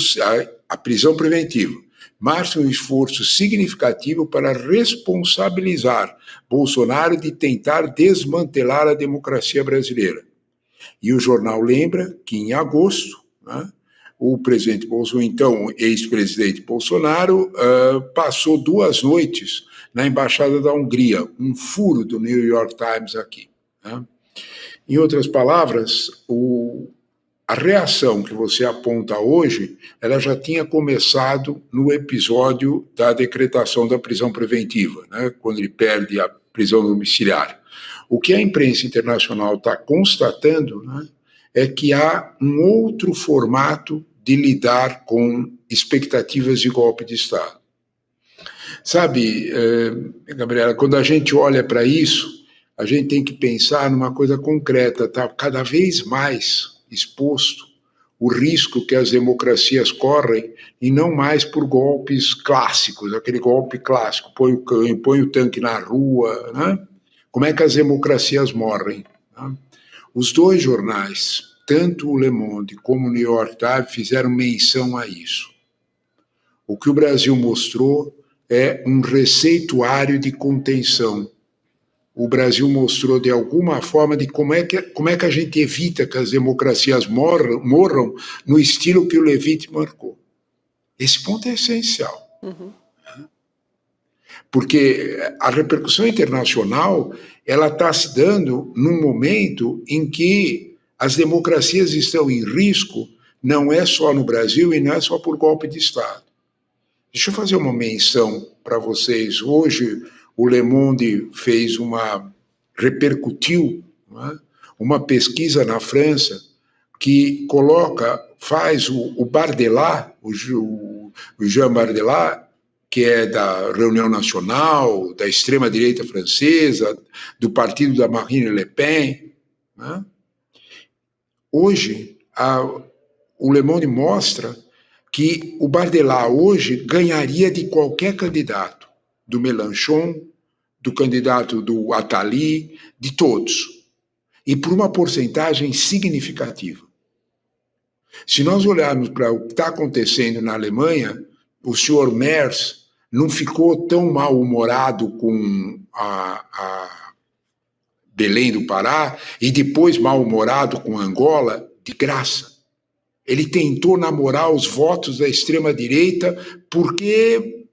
a prisão preventiva, marca um esforço significativo para responsabilizar Bolsonaro de tentar desmantelar a democracia brasileira. E o jornal lembra que, em agosto, né, o presidente Bolsonaro, então ex-presidente Bolsonaro, passou 2 noites na Embaixada da Hungria, um furo do New York Times aqui. Né? Em outras palavras, a reação que você aponta hoje, ela já tinha começado no episódio da decretação da prisão preventiva, né? Quando ele perde a prisão domiciliar. O que a imprensa internacional está constatando, né, é que há um outro formato de lidar com expectativas de golpe de Estado. Sabe, Gabriela, quando a gente olha para isso, a gente tem que pensar numa coisa concreta, tá? Cada vez mais exposto o risco que as democracias correm e não mais por golpes clássicos, aquele golpe clássico, põe o tanque na rua, né? Como é que as democracias morrem? Né? Os 2 jornais, tanto o Le Monde como o New York Times, fizeram menção a isso. O que o Brasil mostrou é um receituário de contenção. O Brasil mostrou, de alguma forma, de como é que a gente evita que as democracias morram no estilo que o Levitt marcou. Esse ponto é essencial. Uhum. Porque a repercussão internacional ela está se dando num momento em que as democracias estão em risco, não é só no Brasil e não é só por golpe de Estado. Deixa eu fazer uma menção para vocês. Hoje, o Le Monde repercutiu, né, uma pesquisa na França que faz o Bardelat, o Jean Bardelat, que é da Reunião Nacional, da extrema-direita francesa, do partido da Marine Le Pen. Né? Hoje, o Le Monde mostra que o Bardelat hoje ganharia de qualquer candidato, do Mélenchon, do candidato do Attali, de todos, e por uma porcentagem significativa. Se nós olharmos para o que está acontecendo na Alemanha, o senhor Merz não ficou tão mal-humorado com a Belém do Pará e depois mal-humorado com Angola, de graça. Ele tentou namorar os votos da extrema-direita porque...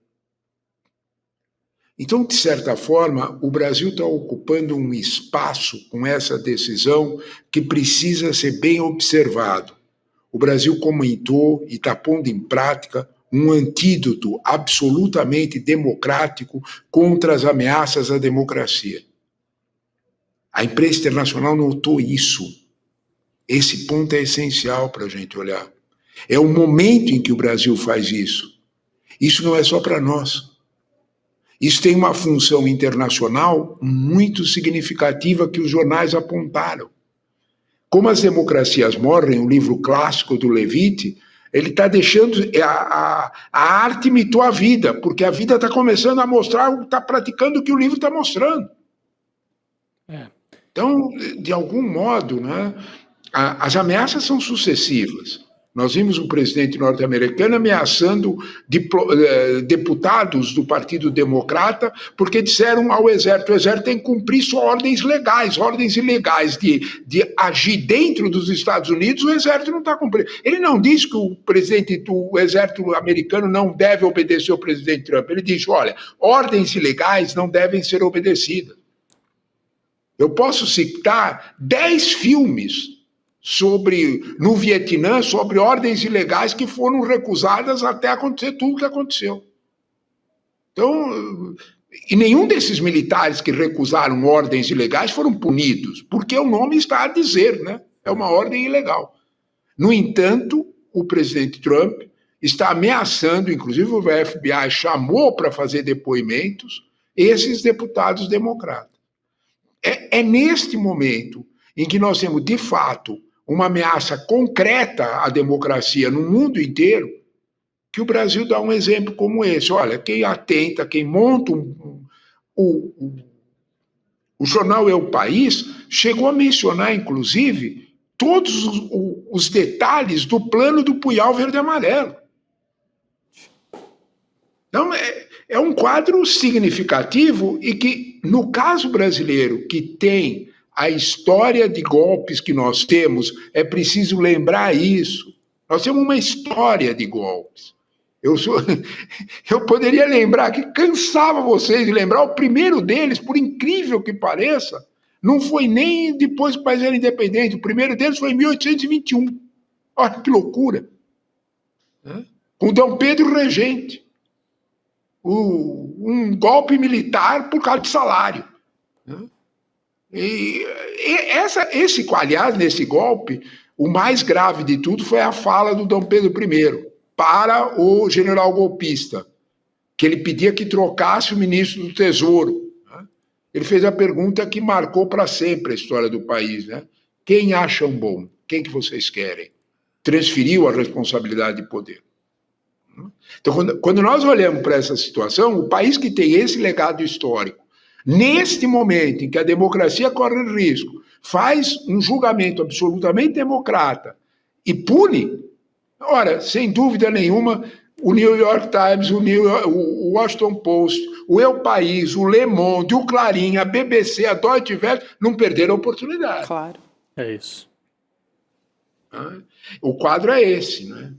Então, de certa forma, o Brasil está ocupando um espaço com essa decisão que precisa ser bem observado. O Brasil comentou e está pondo em prática um antídoto absolutamente democrático contra as ameaças à democracia. A imprensa internacional notou isso. Esse ponto é essencial para a gente olhar. É o momento em que o Brasil faz isso. Isso não é só para nós. Isso tem uma função internacional muito significativa que os jornais apontaram. Como as democracias morrem, o livro clássico do Levitt, ele está deixando... A arte imitou a vida, porque a vida está começando a mostrar, está praticando o que o livro está mostrando. Então, de algum modo, né, as ameaças são sucessivas. Nós vimos o presidente norte-americano ameaçando deputados do Partido Democrata porque disseram ao Exército: o Exército tem que cumprir só ordens legais, ordens ilegais de agir dentro dos Estados Unidos, o Exército não está cumprindo. Ele não disse que o presidente do Exército americano não deve obedecer ao presidente Trump. Ele disse: olha, ordens ilegais não devem ser obedecidas. Eu posso citar 10 filmes no Vietnã, sobre ordens ilegais que foram recusadas até acontecer tudo o que aconteceu. Então, e nenhum desses militares que recusaram ordens ilegais foram punidos, porque o nome está a dizer, né? É uma ordem ilegal. No entanto, o presidente Trump está ameaçando, inclusive o FBI chamou para fazer depoimentos, esses deputados democratas. É neste momento em que nós temos, de fato, uma ameaça concreta à democracia no mundo inteiro, que o Brasil dá um exemplo como esse. Olha, quem atenta, quem monta o jornal É o País, chegou a mencionar, inclusive, todos os detalhes do plano do Punhal Verde e Amarelo. Então, é um quadro significativo e que, no caso brasileiro, que tem a história de golpes que nós temos, é preciso lembrar isso. Nós temos uma história de golpes. Eu poderia lembrar, que cansava vocês de lembrar, o primeiro deles, por incrível que pareça, não foi nem depois que o país era independente, o primeiro deles foi em 1821. Olha que loucura. Com Dom Pedro regente. Um golpe militar por causa de salário. E aliás, nesse golpe, o mais grave de tudo foi a fala do Dom Pedro I para o general golpista, que ele pedia que trocasse o ministro do Tesouro. Ele fez a pergunta que marcou para sempre a história do país, né? Quem acham bom? Quem que vocês querem? Transferiu a responsabilidade de poder. Então, quando nós olhamos para essa situação, o país que tem esse legado histórico, neste momento em que a democracia corre risco, faz um julgamento absolutamente democrata e pune, ora, sem dúvida nenhuma, o New York Times, o Washington Post, o El País, o Le Monde, o Clarim, a BBC, a Deutsche Welle, não perderam a oportunidade. Claro. É isso. O quadro é esse, né?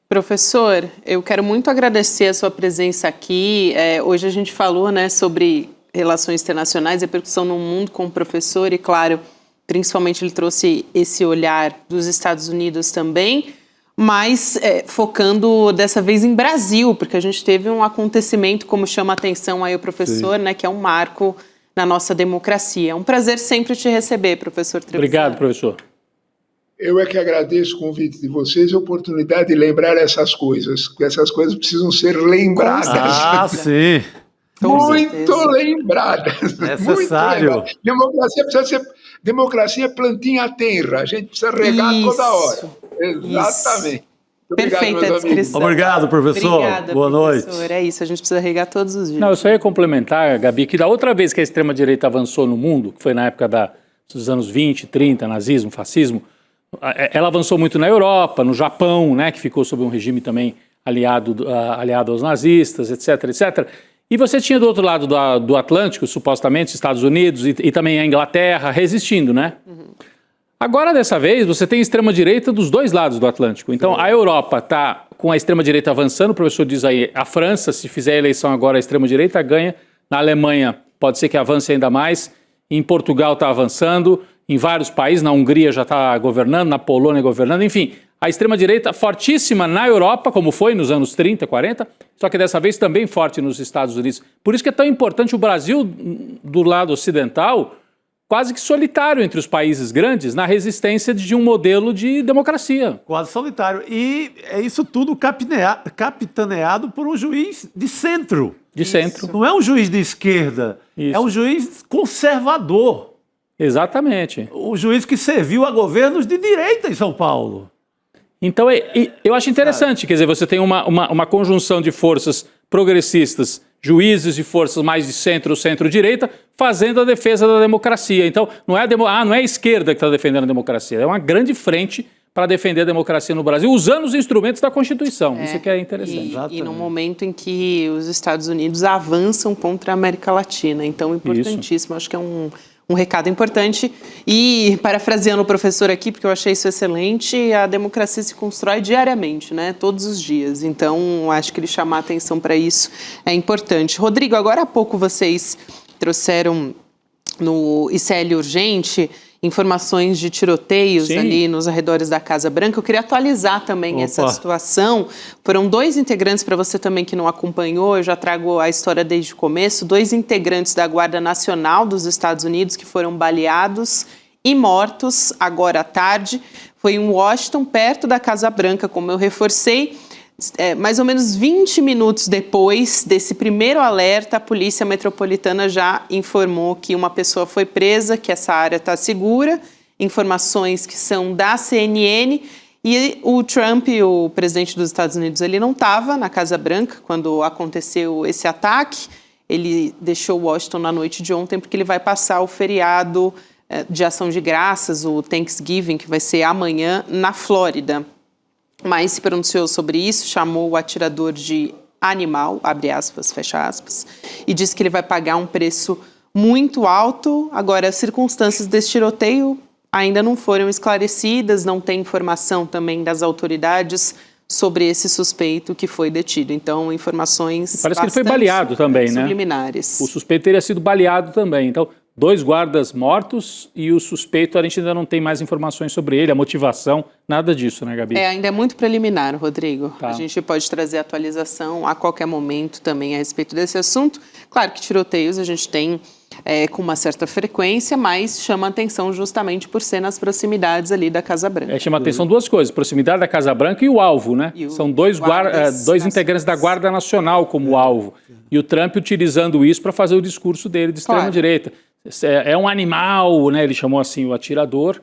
Professor, eu quero muito agradecer a sua presença aqui. Hoje a gente falou, né, sobre relações internacionais, repercussão no mundo com o professor e, claro, principalmente ele trouxe esse olhar dos Estados Unidos também, mas focando dessa vez em Brasil, porque a gente teve um acontecimento, como chama a atenção aí o professor, né, que é um marco na nossa democracia. É um prazer sempre te receber, professor Trevisan. Obrigado, professor. Eu é que agradeço o convite de vocês e a oportunidade de lembrar essas coisas, porque essas coisas precisam ser lembradas. Ah, sim. Muito lembradas. Necessário. Muito lembradas. Democracia precisa ser... Democracia é plantinha à terra. A gente precisa regar toda hora. Exatamente. Perfeita a descrição. Obrigado, professor. Obrigada, boa noite. É isso, a gente precisa regar todos os dias. Não, eu só ia complementar, Gabi, que da outra vez que a extrema-direita avançou no mundo, que foi na época dos anos 20, 30, nazismo, fascismo, ela avançou muito na Europa, no Japão, né, que ficou sob um regime também aliado aos nazistas, etc, etc. E você tinha do outro lado do Atlântico, supostamente, os Estados Unidos e também a Inglaterra resistindo, né? Agora, dessa vez, você tem extrema-direita dos dois lados do Atlântico. Então, a Europa está com a extrema-direita avançando, o professor diz aí, a França, se fizer a eleição agora, a extrema-direita ganha. Na Alemanha, pode ser que avance ainda mais. Em Portugal está avançando. Em vários países, na Hungria já está governando, na Polônia governando, enfim, a extrema-direita fortíssima na Europa, como foi nos anos 30, 40, só que dessa vez também forte nos Estados Unidos. Por isso que é tão importante o Brasil, do lado ocidental, quase que solitário entre os países grandes, na resistência de um modelo de democracia. Quase solitário. E é isso tudo capitaneado por um juiz de centro. De centro. Não é um juiz de esquerda, é um juiz conservador. Exatamente. O juiz que serviu a governos de direita em São Paulo. Então, eu acho interessante, quer dizer, você tem uma conjunção de forças progressistas, juízes de forças mais de centro-direita, fazendo a defesa da democracia. Então, não é a esquerda que está defendendo a democracia, é uma grande frente para defender a democracia no Brasil, usando os instrumentos da Constituição. Isso que é interessante. E no momento em que os Estados Unidos avançam contra a América Latina. Então, importantíssimo, acho que é um recado importante. E, parafraseando o professor aqui, porque eu achei isso excelente, a democracia se constrói diariamente, né? Todos os dias. Então, acho que ele chamar a atenção para isso é importante. Rodrigo, agora há pouco vocês trouxeram no ICL Urgente informações de tiroteios ali nos arredores da Casa Branca. Eu queria atualizar também essa situação. Foram 2 integrantes, para você também que não acompanhou, eu já trago a história desde o começo, 2 integrantes da Guarda Nacional dos Estados Unidos que foram baleados e mortos agora à tarde. Foi em Washington, perto da Casa Branca, como eu reforcei. Mais ou menos 20 minutos depois desse primeiro alerta, a Polícia Metropolitana já informou que uma pessoa foi presa, que essa área está segura, informações que são da CNN. E o Trump, o presidente dos Estados Unidos, ele não estava na Casa Branca quando aconteceu esse ataque. Ele deixou Washington na noite de ontem porque ele vai passar o feriado de ação de graças, o Thanksgiving, que vai ser amanhã, na Flórida. Mas se pronunciou sobre isso, chamou o atirador de animal, abre aspas, fecha aspas, e disse que ele vai pagar um preço muito alto. Agora, as circunstâncias desse tiroteio ainda não foram esclarecidas, não tem informação também das autoridades sobre esse suspeito que foi detido. Então, informações parece que ele foi baleado também, né? Subliminares. O suspeito teria sido baleado também. Então, 2 guardas mortos e o suspeito, a gente ainda não tem mais informações sobre ele, a motivação, nada disso, né, Gabi? Ainda é muito preliminar, Rodrigo. Tá. A gente pode trazer atualização a qualquer momento também a respeito desse assunto. Claro que tiroteios a gente tem com uma certa frequência, mas chama atenção justamente por ser nas proximidades ali da Casa Branca. Chama atenção 2 coisas, proximidade da Casa Branca e o alvo, né? São 2 integrantes da Guarda Nacional como alvo. E o Trump utilizando isso para fazer o discurso dele de extrema-direita. É um animal, né? Ele chamou assim o atirador,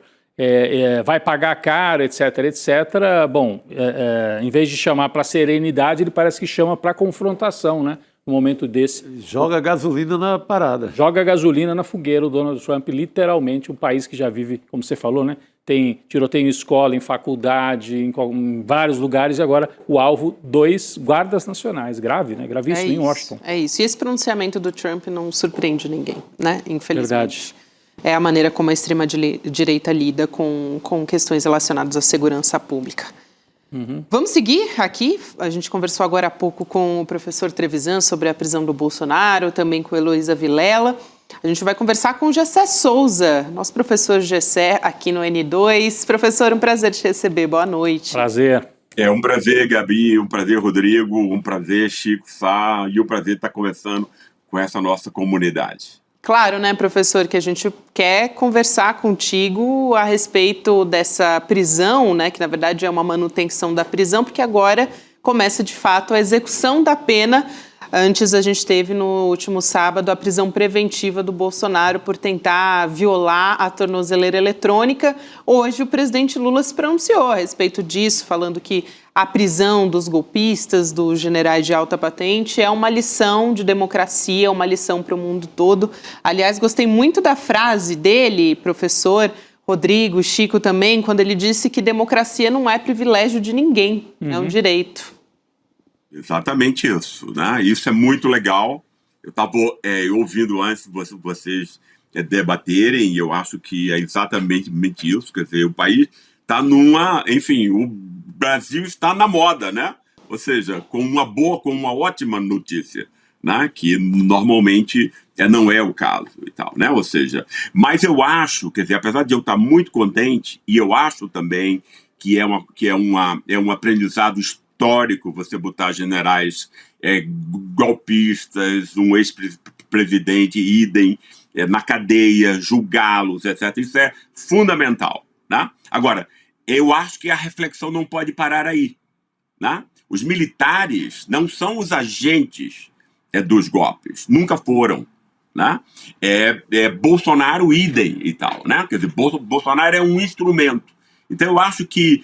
vai pagar caro, etc, etc. Bom, em vez de chamar para serenidade, ele parece que chama para confrontação, né? No momento desse. Joga gasolina na parada. Joga gasolina na fogueira o Donald Trump, literalmente, um país que já vive, como você falou, né? Tem tiroteio em escola, em faculdade, em vários lugares, e agora o alvo, 2 guardas nacionais. Grave, né? Gravíssimo em Washington. É isso. E esse pronunciamento do Trump não surpreende ninguém, né? Infelizmente. Verdade. É a maneira como a extrema-direita lida com questões relacionadas à segurança pública. Vamos seguir aqui. A gente conversou agora há pouco com o professor Trevisan sobre a prisão do Bolsonaro, também com Heloísa Vilela. A gente vai conversar com o Gessé Souza, nosso professor Gessé aqui no N2. Professor, um prazer te receber. Boa noite. Prazer. É um prazer, Gabi, um prazer, Rodrigo, um prazer, Chico, Sá, e um prazer estar conversando com essa nossa comunidade. Claro, né, professor, que a gente quer conversar contigo a respeito dessa prisão, né, que na verdade é uma manutenção da prisão, porque agora começa de fato a execução da pena. Antes a gente teve no último sábado a prisão preventiva do Bolsonaro por tentar violar a tornozeleira eletrônica. Hoje o presidente Lula se pronunciou a respeito disso, falando que a prisão dos golpistas, dos generais de alta patente, é uma lição de democracia, uma lição para o mundo todo. Aliás, gostei muito da frase dele, professor Rodrigo, Chico também, quando ele disse que democracia não é privilégio de ninguém, é um direito. Exatamente isso, né? Isso é muito legal. Eu estava ouvindo antes vocês debaterem, e eu acho que é exatamente isso. Quer dizer, o país está o Brasil está na moda, né? Ou seja, com uma ótima notícia, né? Que normalmente não é o caso e tal, né? Ou seja, mas eu acho, quer dizer, apesar de eu estar muito contente, e eu acho também que é um aprendizado histórico você botar generais golpistas, um ex-presidente, idem, na cadeia, julgá-los, etc. Isso é fundamental, né? Agora, eu acho que a reflexão não pode parar aí, né? Os militares não são os agentes dos golpes, nunca foram, né? Bolsonaro, idem e tal, né? Quer dizer, Bolsonaro é um instrumento. Então, eu acho que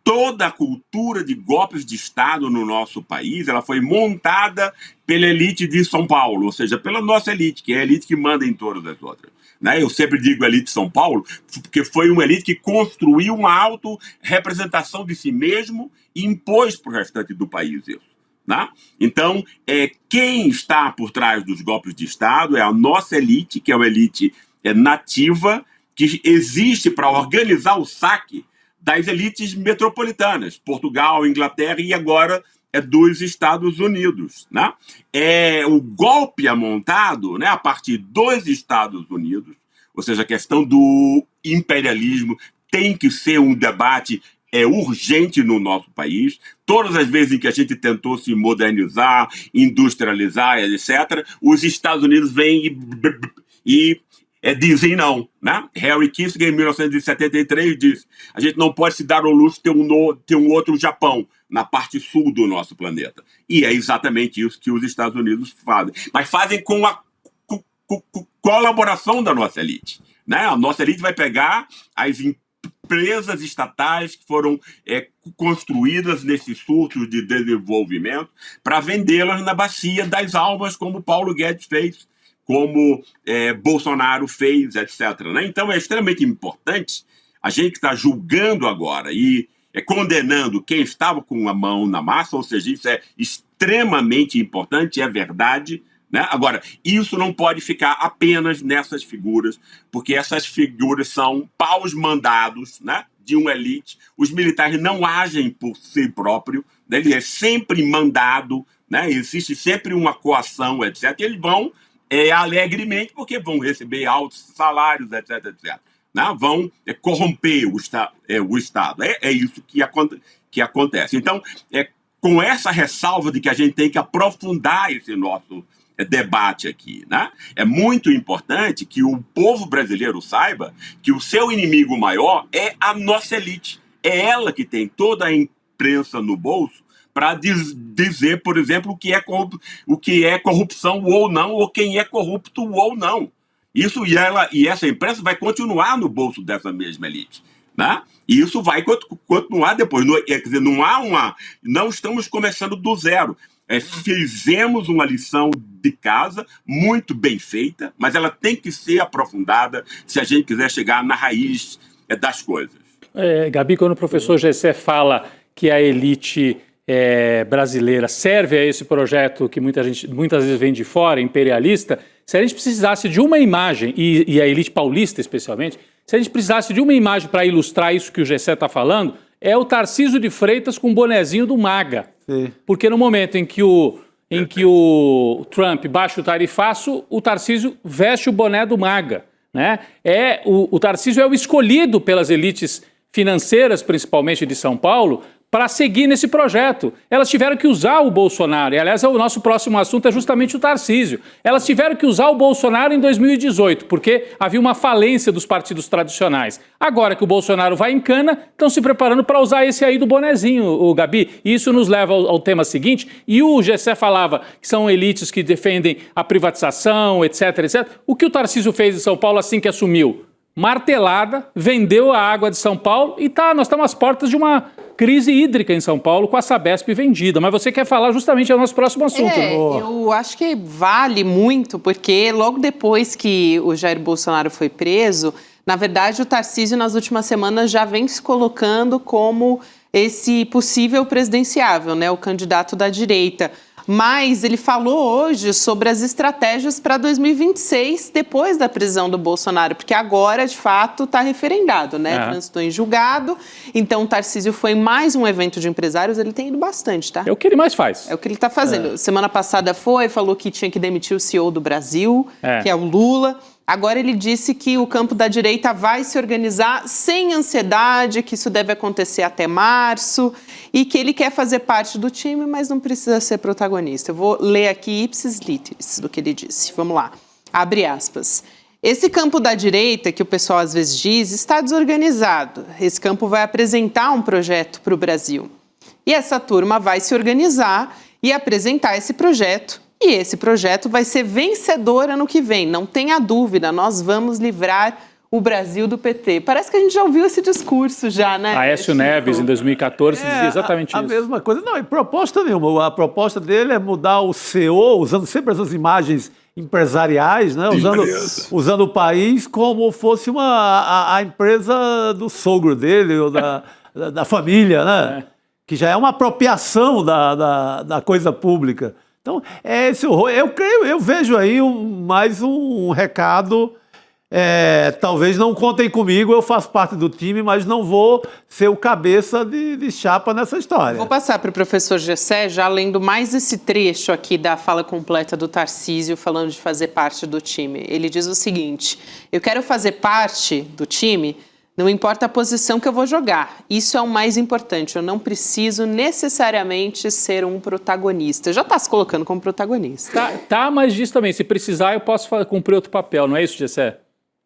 toda a cultura de golpes de Estado no nosso país, ela foi montada pela elite de São Paulo, ou seja, pela nossa elite, que é a elite que manda em todas as outras. Né? Eu sempre digo elite de São Paulo, porque foi uma elite que construiu uma auto-representação de si mesmo e impôs para o restante do país isso. Né? Então, quem está por trás dos golpes de Estado é a nossa elite, que é uma elite nativa, que existe para organizar o saque das elites metropolitanas, Portugal, Inglaterra e agora dos Estados Unidos. Né? O golpe é montado, né, a partir dos Estados Unidos, ou seja, a questão do imperialismo tem que ser um debate urgente no nosso país. Todas as vezes em que a gente tentou se modernizar, industrializar, etc., os Estados Unidos vêm e dizem não, né? Henry Kissinger, em 1973, disse: a gente não pode se dar ao luxo de ter um outro Japão na parte sul do nosso planeta. E é exatamente isso que os Estados Unidos fazem. Mas fazem com a colaboração da nossa elite. né? A nossa elite vai pegar as empresas estatais que foram construídas nesses surtos de desenvolvimento para vendê-las na bacia das almas, como Paulo Guedes fez, como Bolsonaro fez, etc. Né? Então é extremamente importante a gente que está julgando agora e condenando quem estava com a mão na massa, ou seja, isso é extremamente importante, é verdade, né? Agora, isso não pode ficar apenas nessas figuras, porque essas figuras são paus mandados, né, de uma elite. Os militares não agem por si próprio, né? Ele é sempre mandado, né? Existe sempre uma coação, etc. E eles vão alegremente, porque vão receber altos salários, etc, etc. Né? Vão corromper o Estado. É isso que acontece. Então, com essa ressalva de que a gente tem que aprofundar esse nosso debate aqui, né? É muito importante que o povo brasileiro saiba que o seu inimigo maior é a nossa elite. É ela que tem toda a imprensa no bolso para dizer, por exemplo, o que é corrupção ou não, ou quem é corrupto ou não. Isso e essa imprensa vai continuar no bolso dessa mesma elite, né? E isso vai continuar depois. Quer dizer, não estamos começando do zero. Fizemos uma lição de casa muito bem feita, mas ela tem que ser aprofundada se a gente quiser chegar na raiz das coisas. Gabi, quando o professor Gessé fala que a elite brasileira serve a esse projeto que muitas vezes vem de fora, imperialista, se a gente precisasse de uma imagem, e a elite paulista especialmente, se a gente precisasse de uma imagem para ilustrar isso que o Gessé está falando, é o Tarcísio de Freitas com o bonezinho do MAGA. Sim. Porque no momento em que o Trump baixa o tarifaço, o Tarcísio veste o boné do MAGA. Né? O Tarcísio é o escolhido pelas elites financeiras, principalmente de São Paulo, para seguir nesse projeto. Elas tiveram que usar o Bolsonaro, e aliás o nosso próximo assunto é justamente o Tarcísio. Elas tiveram que usar o Bolsonaro em 2018, porque havia uma falência dos partidos tradicionais. Agora que o Bolsonaro vai em cana, estão se preparando para usar esse aí do bonezinho, o Gabi. E isso nos leva ao tema seguinte, e o Gessé falava que são elites que defendem a privatização, etc, etc. O que o Tarcísio fez em São Paulo assim que assumiu? Martelada, vendeu a água de São Paulo e nós estamos às portas de uma crise hídrica em São Paulo com a Sabesp vendida. Mas você quer falar justamente do nosso próximo assunto. Eu acho que vale muito, porque logo depois que o Jair Bolsonaro foi preso, na verdade o Tarcísio nas últimas semanas já vem se colocando como esse possível presidenciável, né, o candidato da direita. Mas ele falou hoje sobre as estratégias para 2026, depois da prisão do Bolsonaro, porque agora, de fato, está referendado, né? Transitou em julgado. Então, o Tarcísio foi em mais um evento de empresários, ele tem ido bastante, tá? É o que ele mais faz. É o que ele está fazendo. Semana passada falou que tinha que demitir o CEO do Brasil, que é o Lula. Agora ele disse que o campo da direita vai se organizar sem ansiedade, que isso deve acontecer até março e que ele quer fazer parte do time, mas não precisa ser protagonista. Eu vou ler aqui ipsis literis do que ele disse. Vamos lá. Abre aspas. Esse campo da direita, que o pessoal às vezes diz, está desorganizado. Esse campo vai apresentar um projeto para o Brasil. E essa turma vai se organizar e apresentar esse projeto. E esse projeto vai ser vencedor ano que vem, não tenha dúvida, nós vamos livrar o Brasil do PT. Parece que a gente já ouviu esse discurso já, né? Aécio Neves, em 2014, dizia exatamente isso. A mesma coisa. Não, e proposta nenhuma. A proposta dele é mudar o CEO, usando sempre essas imagens empresariais, né? Usando o país como fosse a empresa do sogro dele ou da família, né? Que já é uma apropriação da coisa pública. Então, esse horror. Eu vejo aí mais um recado. Talvez não contem comigo, eu faço parte do time, mas não vou ser o cabeça de chapa nessa história. Vou passar para o professor Gessé, já lendo mais esse trecho aqui da fala completa do Tarcísio, falando de fazer parte do time. Ele diz o seguinte: eu quero fazer parte do time. Não importa a posição que eu vou jogar, isso é o mais importante. Eu não preciso necessariamente ser um protagonista. Já está se colocando como protagonista. Tá, mas diz também, se precisar eu posso cumprir outro papel, não é isso, Gessé?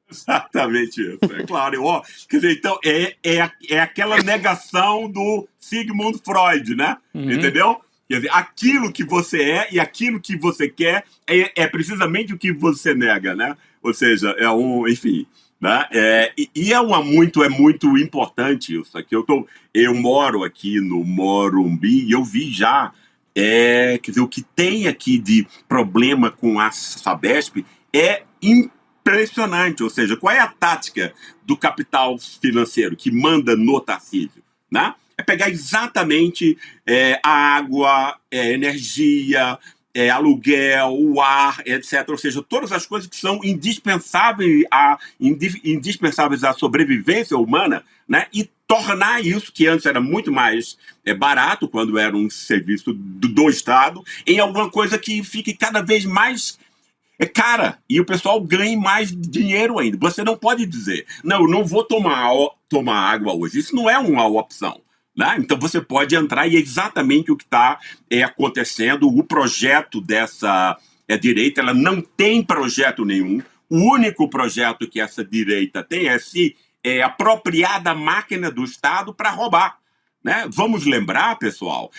Exatamente isso, é claro. Quer dizer, então, é aquela negação do Sigmund Freud, né? Entendeu? Quer dizer, aquilo que você é e aquilo que você quer é precisamente o que você nega, né? Ou seja, enfim... Né? E é muito importante isso aqui. Eu moro aqui no Morumbi e eu vi já quer dizer, o que tem aqui de problema com a Sabesp é impressionante. Ou seja, qual é a tática do capital financeiro que manda no Tarcísio? Né? É pegar exatamente a água, energia, aluguel, o ar, etc. Ou seja, todas as coisas que são indispensáveis à sobrevivência humana, né? E tornar isso, que antes era muito mais barato, quando era um serviço do Estado, em alguma coisa que fique cada vez mais cara, e o pessoal ganhe mais dinheiro ainda. Você não pode dizer, não, eu não vou tomar água hoje. Isso não é uma opção. Né? Então você pode entrar e é exatamente o que está acontecendo. O projeto dessa direita, ela não tem projeto nenhum. O único projeto que essa direita tem é se apropriar da máquina do Estado para roubar. Né? Vamos lembrar, pessoal,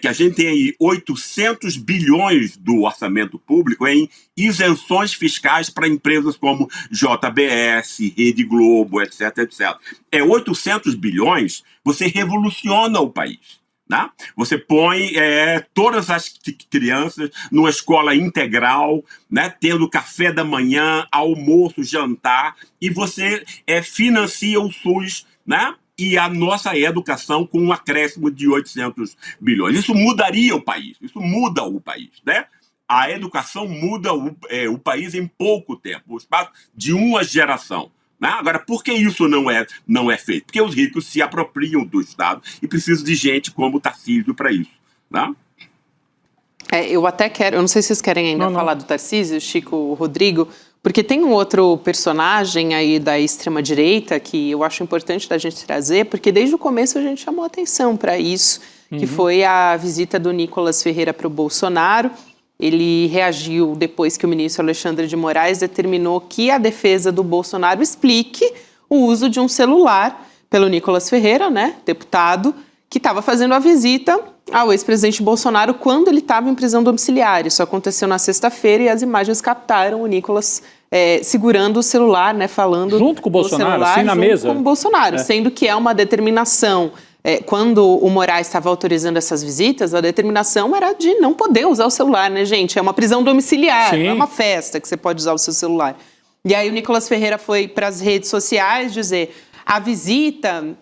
que a gente tem aí 800 bilhões do orçamento público em isenções fiscais para empresas como JBS, Rede Globo, etc, etc. 800 bilhões, você revoluciona o país. Né? Você põe todas as crianças numa escola integral, né? Tendo café da manhã, almoço, jantar, e você financia o SUS, né? E a nossa educação com um acréscimo de 800 bilhões. Isso mudaria o país, isso muda o país, né? A educação muda o país em pouco tempo, no espaço de uma geração. Né? Agora, por que isso não é feito? Porque os ricos se apropriam do Estado e precisam de gente como o Tarcísio para isso. Né? Eu até quero, eu não sei se vocês querem ainda falar do Tarcísio, Chico, Rodrigo, porque tem um outro personagem aí da extrema-direita que eu acho importante da gente trazer, porque desde o começo a gente chamou atenção para isso, que foi a visita do Nicolas Ferreira para o Bolsonaro. Ele reagiu depois que o ministro Alexandre de Moraes determinou que a defesa do Bolsonaro explique o uso de um celular pelo Nicolas Ferreira, né, deputado, que estava fazendo a visita ao ex-presidente Bolsonaro quando ele estava em prisão domiciliar. Isso aconteceu na sexta-feira e as imagens captaram o Nicolas segurando o celular, né, falando junto com o Bolsonaro, celular, assim na mesa. Com o Bolsonaro, sendo que é uma determinação. Quando o Moraes estava autorizando essas visitas, a determinação era de não poder usar o celular, né, gente? É uma prisão domiciliar, Sim. Não é uma festa que você pode usar o seu celular. E aí o Nicolas Ferreira foi para as redes sociais dizer: a visita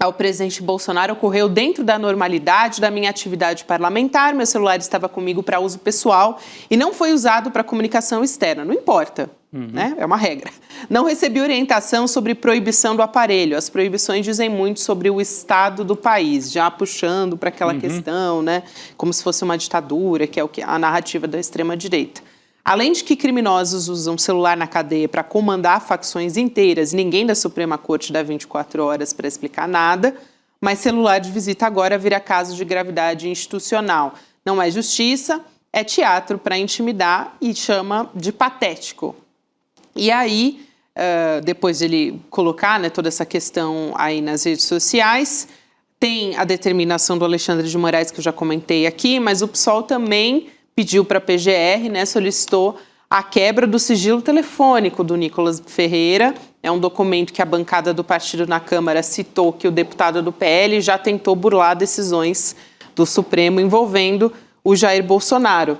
ao presidente Bolsonaro ocorreu dentro da normalidade da minha atividade parlamentar, meu celular estava comigo para uso pessoal e não foi usado para comunicação externa. Não importa, né? É uma regra. Não recebi orientação sobre proibição do aparelho. As proibições dizem muito sobre o estado do país, já puxando para aquela questão, né? Como se fosse uma ditadura, que é a narrativa da extrema-direita. Além de que criminosos usam celular na cadeia para comandar facções inteiras, ninguém da Suprema Corte dá 24 horas para explicar nada, mas celular de visita agora vira caso de gravidade institucional. Não é justiça, é teatro para intimidar e chama de patético. E aí, depois de ele colocar, né, toda essa questão aí nas redes sociais, tem a determinação do Alexandre de Moraes, que eu já comentei aqui, mas o PSOL também pediu para a PGR, né, solicitou a quebra do sigilo telefônico do Nicolas Ferreira. É um documento que a bancada do partido na Câmara citou que o deputado do PL já tentou burlar decisões do Supremo envolvendo o Jair Bolsonaro.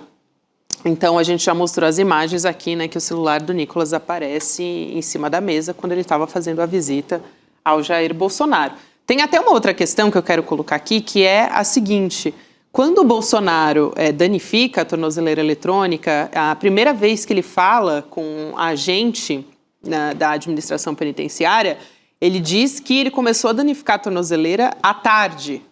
Então, a gente já mostrou as imagens aqui, né, que o celular do Nicolas aparece em cima da mesa quando ele estava fazendo a visita ao Jair Bolsonaro. Tem até uma outra questão que eu quero colocar aqui, que é a seguinte: quando o Bolsonaro danifica a tornozeleira eletrônica, a primeira vez que ele fala com a agente da administração penitenciária, ele diz que ele começou a danificar a tornozeleira à tarde.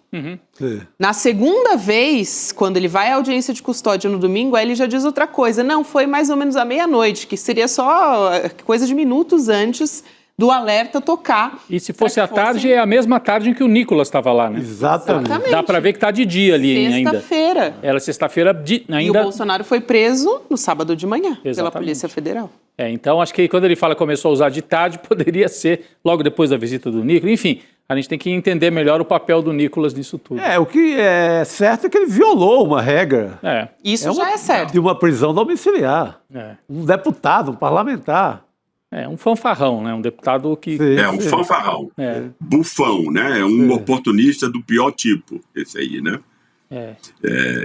Na segunda vez, quando ele vai à audiência de custódia no domingo, aí ele já diz outra coisa. Não, foi mais ou menos à meia-noite, que seria só coisa de minutos antes do alerta tocar. E se fosse à tarde, é a mesma tarde em que o Nicolas estava lá, né? Exatamente. Dá para ver que está de dia ali ainda. Sexta-feira. Era sexta-feira ainda. E o Bolsonaro foi preso no sábado de manhã pela Exatamente. Polícia Federal. Então acho que quando ele fala que começou a usar de tarde, poderia ser logo depois da visita do Nicolas. Enfim, a gente tem que entender melhor o papel do Nicolas nisso tudo. O que é certo é que ele violou uma regra. Isso já é certo. De uma prisão domiciliar. Um deputado, um parlamentar. É um fanfarrão, né? Um deputado que... É um fanfarrão. Bufão, né? É um oportunista do pior tipo, esse aí, né?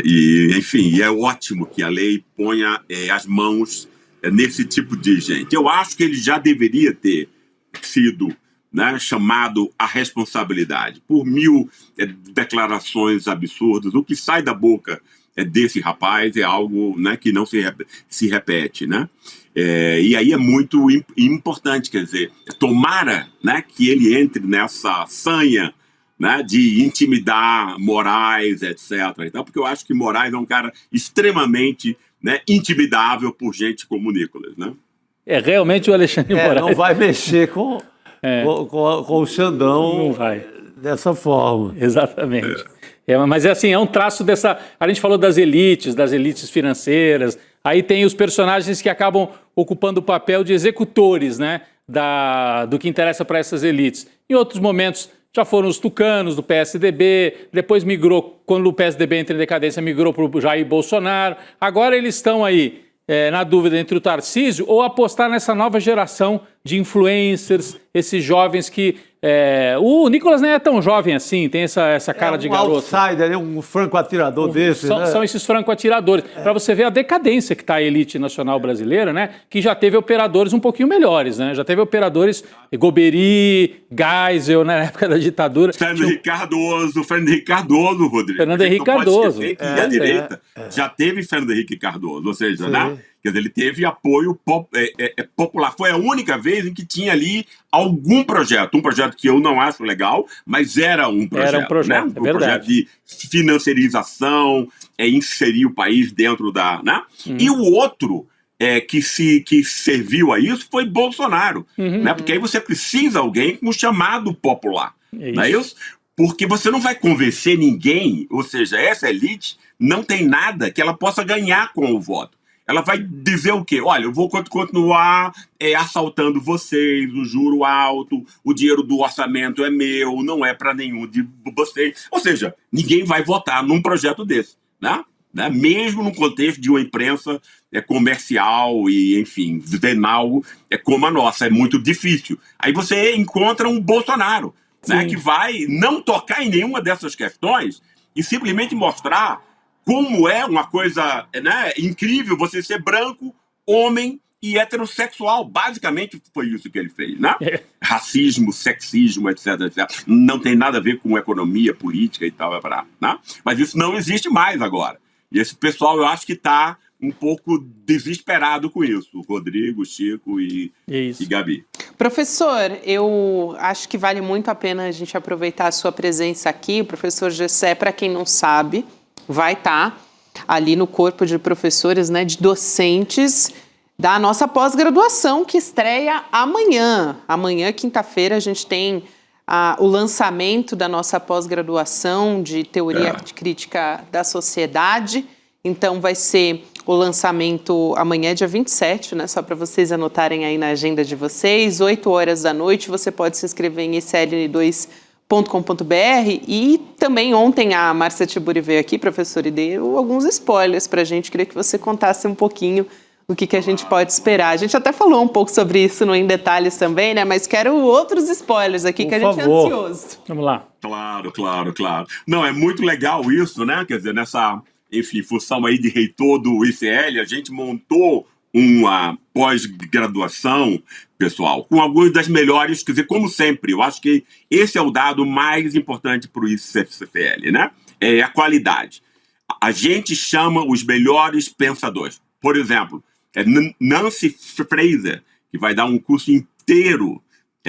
E, enfim, é ótimo que a lei ponha as mãos nesse tipo de gente. Eu acho que ele já deveria ter sido, né, chamado à responsabilidade por 1000 declarações absurdas. O que sai da boca desse rapaz é algo, né, que não se repete, né? E aí é muito importante, quer dizer, tomara, né, que ele entre nessa sanha, né, de intimidar Moraes, etc. Então, porque eu acho que Moraes é um cara extremamente, né, intimidável por gente como o Nicolas, né? Realmente o Alexandre Moraes... Não vai mexer com o Xandão não vai. Dessa forma. Exatamente. Mas é assim, é um traço dessa... A gente falou das elites financeiras, aí tem os personagens que acabam ocupando o papel de executores, né, do que interessa para essas elites. Em outros momentos já foram os tucanos do PSDB, depois migrou, quando o PSDB entra em decadência, migrou para o Jair Bolsonaro. Agora eles estão aí na dúvida entre o Tarcísio ou apostar nessa nova geração de influencers, esses jovens que... o Nicolas nem é tão jovem assim, tem essa cara de garoto. Outsider, um franco-atirador desse, né? São esses franco-atiradores. Para você ver a decadência que está a elite nacional brasileira, né? Que já teve operadores um pouquinho melhores, né? Já teve operadores Goberi, Geisel, né? Na época da ditadura. Fernando Henrique Cardoso, Rodrigo. Fernando Henrique Cardoso. Que a direita já teve Fernando Henrique Cardoso, ou seja, né? Quer dizer, ele teve apoio popular. Foi a única vez em que tinha ali algum projeto. Um projeto que eu não acho legal, mas era um projeto. Era um projeto, né? É verdade. Projeto de financiarização, inserir o país dentro da... Né? E o outro que serviu a isso foi Bolsonaro. Né? Porque aí você precisa de alguém com chamado popular. Não é isso? Porque você não vai convencer ninguém, ou seja, essa elite não tem nada que ela possa ganhar com o voto. Ela vai dizer o quê? Olha, eu vou continuar assaltando vocês, o juro alto, o dinheiro do orçamento é meu, não é para nenhum de vocês. Ou seja, ninguém vai votar num projeto desse, né? Mesmo no contexto de uma imprensa comercial e, enfim, venal como a nossa. É muito difícil. Aí você encontra um Bolsonaro, né, que vai não tocar em nenhuma dessas questões e simplesmente mostrar como é uma coisa, né, incrível você ser branco, homem e heterossexual. Basicamente foi isso que ele fez, né? Racismo, sexismo, etc, etc. Não tem nada a ver com economia, política e tal, né? Mas isso não existe mais agora. E esse pessoal, eu acho que está um pouco desesperado com isso. Rodrigo, Chico e Gabi. Professor, eu acho que vale muito a pena a gente aproveitar a sua presença aqui. O professor Gessé, para quem não sabe, vai estar ali no corpo de professores, né, de docentes da nossa pós-graduação, que estreia amanhã. Amanhã, quinta-feira, a gente tem o lançamento da nossa pós-graduação de Teoria Crítica da Sociedade. Então, vai ser o lançamento amanhã, dia 27, né, só para vocês anotarem aí na agenda de vocês, 8 horas da noite. Você pode se inscrever em ECLN2.com.br e também ontem a Márcia Tiburi veio aqui, professor, e deu alguns spoilers para a gente. Queria que você contasse um pouquinho o que a gente pode esperar. A gente até falou um pouco sobre isso no Em Detalhes também, né? Mas quero outros spoilers aqui, que a gente é ansioso. Vamos lá. Claro. Não, é muito legal isso, né? Quer dizer, nessa, enfim, função aí de reitor do ICL, a gente montou uma pós-graduação, pessoal, com algumas das melhores, quer dizer, como sempre, eu acho que esse é o dado mais importante para o ICL, né? É a qualidade. A gente chama os melhores pensadores. Por exemplo, Nancy Fraser, que vai dar um curso inteiro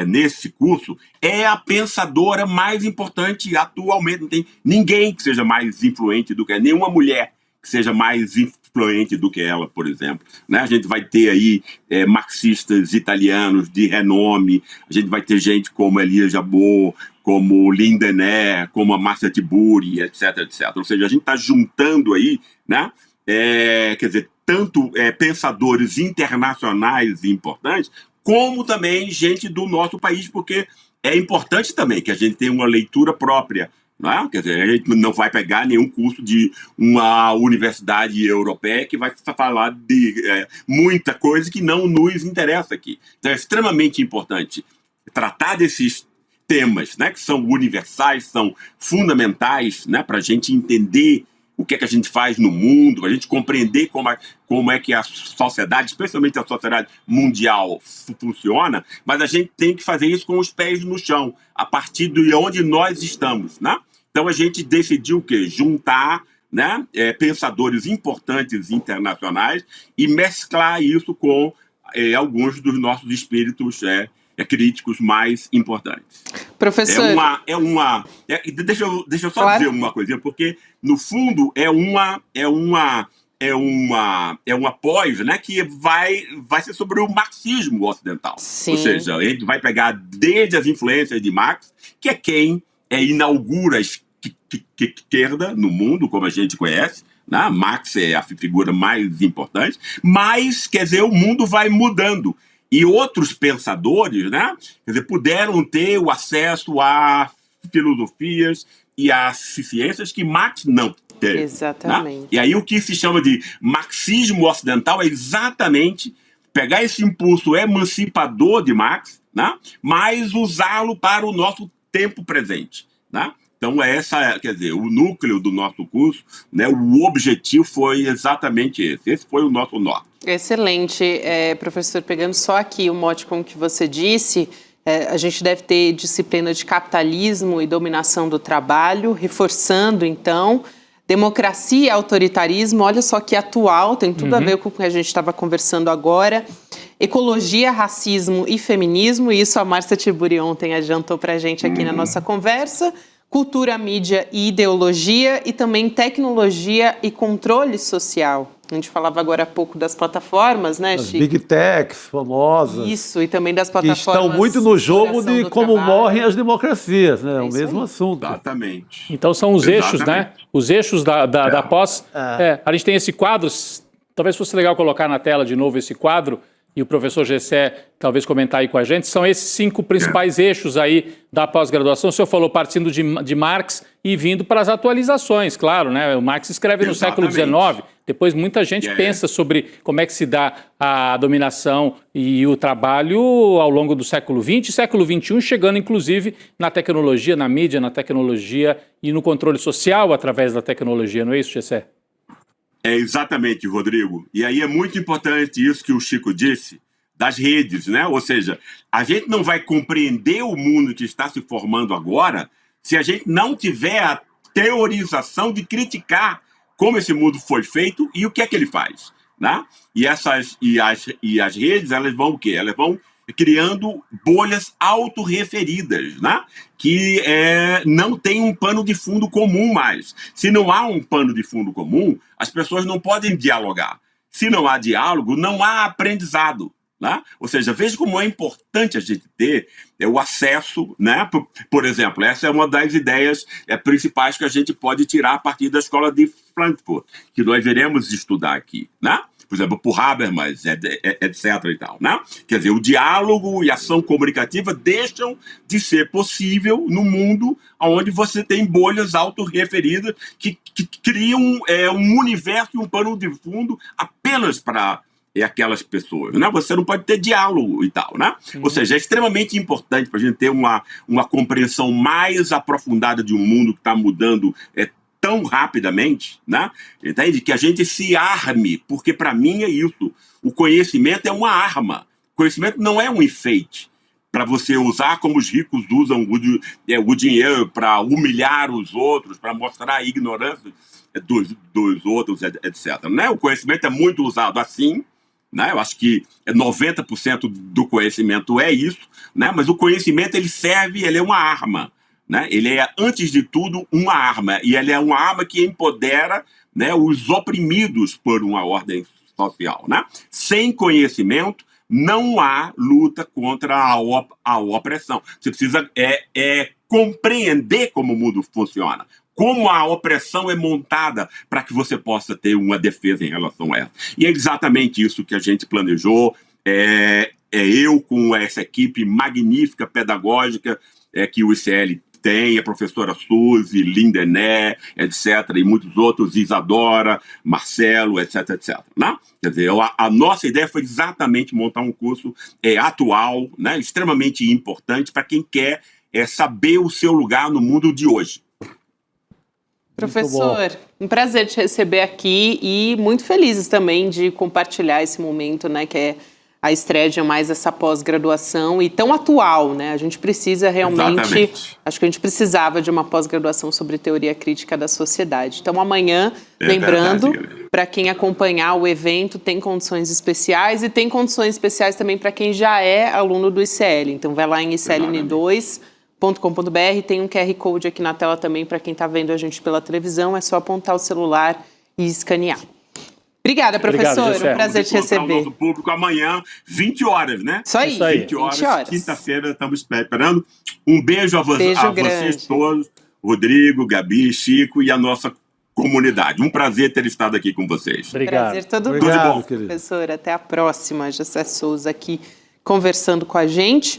nesse curso, é a pensadora mais importante atualmente. Não tem ninguém que seja mais influente do que ela, nenhuma mulher que seja mais influente do que ela, por exemplo. Né? A gente vai ter aí marxistas italianos de renome, a gente vai ter gente como Elia Jabot, como Lindené, como a Márcia Tiburi, etc, etc. Ou seja, a gente está juntando aí, né? Quer dizer, tanto pensadores internacionais importantes, como também gente do nosso país, porque é importante também que a gente tenha uma leitura própria não é? Quer dizer, a gente não vai pegar nenhum curso de uma universidade europeia que vai falar de muita coisa que não nos interessa aqui. Então é extremamente importante tratar desses temas, né, que são universais, são fundamentais, né, para a gente entender o que é que a gente faz no mundo, para a gente compreender como é que a sociedade, especialmente a sociedade mundial, funciona, mas a gente tem que fazer isso com os pés no chão, a partir de onde nós estamos, né? Então a gente decidiu o quê? Juntar, né, pensadores importantes internacionais e mesclar isso com alguns dos nossos espíritos críticos mais importantes. Professor... Deixa eu só dizer uma coisinha, porque, no fundo, é uma pós, né, que vai ser sobre o marxismo ocidental. Sim. Ou seja, a gente vai pegar desde as influências de Marx, que é quem inaugura a esquerda no mundo, como a gente conhece, né? Marx é a figura mais importante, mas, quer dizer, o mundo vai mudando. E outros pensadores, né, quer dizer, puderam ter o acesso a filosofias e a ciências que Marx não teve. Exatamente. Né? E aí o que se chama de marxismo ocidental é exatamente pegar esse impulso emancipador de Marx, né, mas usá-lo para o nosso tempo presente. Né? Então, quer dizer, o núcleo do nosso curso, né, o objetivo foi exatamente esse. Esse foi o nosso norte. Excelente. Professor, pegando só aqui o mote com o que você disse, a gente deve ter disciplina de capitalismo e dominação do trabalho, reforçando, então, democracia e autoritarismo, olha só que atual, tem tudo a ver com o que a gente estava conversando agora. Ecologia, racismo e feminismo, isso a Márcia Tiburi ontem adiantou para a gente aqui na nossa conversa. Cultura, mídia e ideologia e também tecnologia e controle social. A gente falava agora há pouco das plataformas, né, As Chico? Big Techs famosas. Isso, e também das Que plataformas... estão muito no jogo de como morrem as democracias, né? É o mesmo aí. assunto. Exatamente. Então são os eixos, né? Os eixos da pós. A gente tem esse quadro, talvez fosse legal colocar na tela de novo esse quadro, e o professor Gessé talvez comentar aí com a gente, são esses 5 principais eixos aí da pós-graduação. O senhor falou partindo de Marx e vindo para as atualizações, claro, né? O Marx escreve no século XIX, depois muita gente pensa sobre como é que se dá a dominação e o trabalho ao longo do século XX e século XXI, chegando inclusive na tecnologia, na mídia, na tecnologia e no controle social através da tecnologia, não é isso, Gessé? É exatamente, Rodrigo. E aí é muito importante isso que o Chico disse, das redes, né? Ou seja, a gente não vai compreender o mundo que está se formando agora se a gente não tiver a teorização de criticar como esse mundo foi feito e o que é que ele faz, né? E as redes, elas vão o quê? Elas vão criando bolhas autorreferidas, né? Que não tem um pano de fundo comum mais. Se não há um pano de fundo comum, as pessoas não podem dialogar. Se não há diálogo, não há aprendizado. Né? Ou seja, veja como é importante a gente ter o acesso, né? Por exemplo, essa é uma das ideias principais que a gente pode tirar a partir da escola de Frankfurt, que nós veremos estudar aqui, né? Por exemplo, por Habermas, etc. e tal, né? Quer dizer, o diálogo e a ação comunicativa deixam de ser possível no mundo onde você tem bolhas autorreferidas que criam um universo e um pano de fundo apenas para aquelas pessoas, né? Você não pode ter diálogo e tal, né? Ou seja, é extremamente importante para a gente ter uma compreensão mais aprofundada de um mundo que está mudando tão rapidamente, né? Entende? Que a gente se arme, porque para mim é isso. O conhecimento é uma arma. O conhecimento não é um enfeite para você usar como os ricos usam o dinheiro para humilhar os outros, para mostrar a ignorância dos outros, etc. Né? O conhecimento é muito usado assim, né? Eu acho que 90% do conhecimento é isso, né? Mas o conhecimento ele é uma arma. Né? Ele é, antes de tudo, uma arma. E ele é uma arma que empodera, né, os oprimidos por uma ordem social. Né? Sem conhecimento, não há luta contra a opressão. Você precisa compreender como o mundo funciona. Como a opressão é montada para que você possa ter uma defesa em relação a ela. E é exatamente isso que a gente planejou. Eu, com essa equipe magnífica, pedagógica, que o ICL Tem a professora Suzy, Lindené, etc., e muitos outros, Isadora, Marcelo, etc., etc., né? Quer dizer, a nossa ideia foi exatamente montar um curso atual, né, extremamente importante para quem quer saber o seu lugar no mundo de hoje. Professor, um prazer te receber aqui e muito felizes também de compartilhar esse momento, né, que é a estreia de mais essa pós-graduação e tão atual, né? A gente precisa realmente, Exatamente. Acho que a gente precisava de uma pós-graduação sobre teoria crítica da sociedade. Então amanhã, lembrando, para quem acompanhar o evento, tem condições especiais e tem condições especiais também para quem já é aluno do ICL. Então vai lá em icln2.com.br, tem um QR Code aqui na tela também para quem está vendo a gente pela televisão, é só apontar o celular e escanear. Obrigada, professor. Obrigado, um prazer te receber. O nosso público amanhã, 20 horas, né? Isso aí. 20 horas. Quinta-feira, estamos esperando. Um beijo a vocês todos, Rodrigo, Gabi, Chico e a nossa comunidade. Um prazer ter estado aqui com vocês. Obrigado. Prazer todo mundo. Tudo de bom, professor. Até a próxima. José Souza aqui conversando com a gente.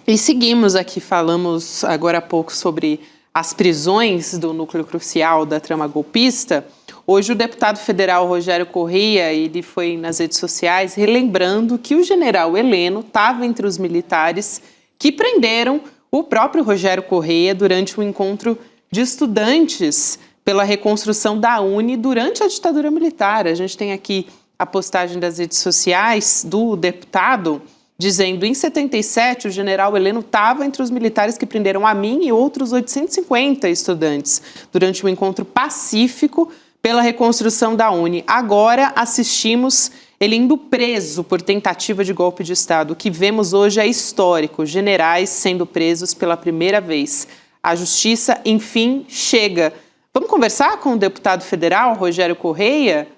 E seguimos aqui, falamos agora há pouco sobre as prisões do núcleo crucial da trama golpista. Hoje o deputado federal Rogério Correia, ele foi nas redes sociais relembrando que o general Heleno estava entre os militares que prenderam o próprio Rogério Correia durante um encontro de estudantes pela reconstrução da UNE durante a ditadura militar. A gente tem aqui a postagem das redes sociais do deputado dizendo: em 77, o general Heleno estava entre os militares que prenderam a mim e outros 850 estudantes durante um encontro pacífico pela reconstrução da UNE. Agora assistimos ele indo preso por tentativa de golpe de Estado. O que vemos hoje é histórico, generais sendo presos pela primeira vez. A justiça, enfim, chega. Vamos conversar com o deputado federal, Rogério Correia?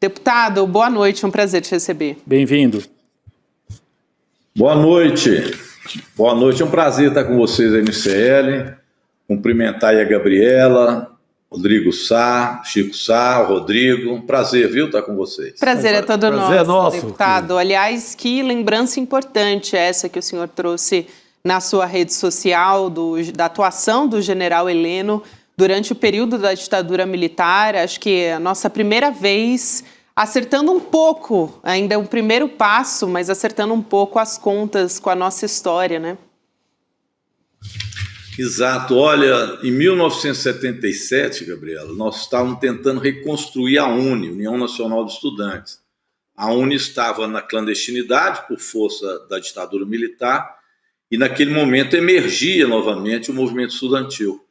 Deputado, boa noite, é um prazer te receber. Bem-vindo. Boa noite, é um prazer estar com vocês aí no ICL, cumprimentar aí a Gabriela, Rodrigo Sá, Chico Sá, Rodrigo, prazer, viu, estar com vocês. Prazer é todo nosso, deputado. Aliás, que lembrança importante essa que o senhor trouxe na sua rede social da atuação do general Heleno durante o período da ditadura militar. Acho que é a nossa primeira vez acertando um pouco, ainda é um primeiro passo, mas acertando um pouco as contas com a nossa história, né? Exato. Olha, em 1977, Gabriela, nós estávamos tentando reconstruir a UNE, União Nacional de Estudantes. A UNE estava na clandestinidade por força da ditadura militar e naquele momento emergia novamente o movimento estudantil.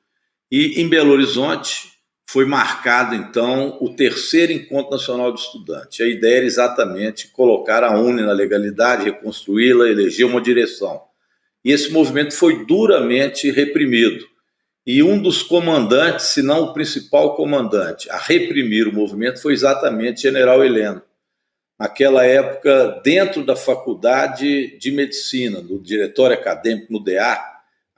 E em Belo Horizonte foi marcado, então, o terceiro Encontro Nacional de Estudantes. A ideia era exatamente colocar a UNE na legalidade, reconstruí-la, eleger uma direção. E esse movimento foi duramente reprimido. E um dos comandantes, se não o principal comandante, a reprimir o movimento foi exatamente o general Heleno. Naquela época, dentro da Faculdade de Medicina, do Diretório Acadêmico no DEA,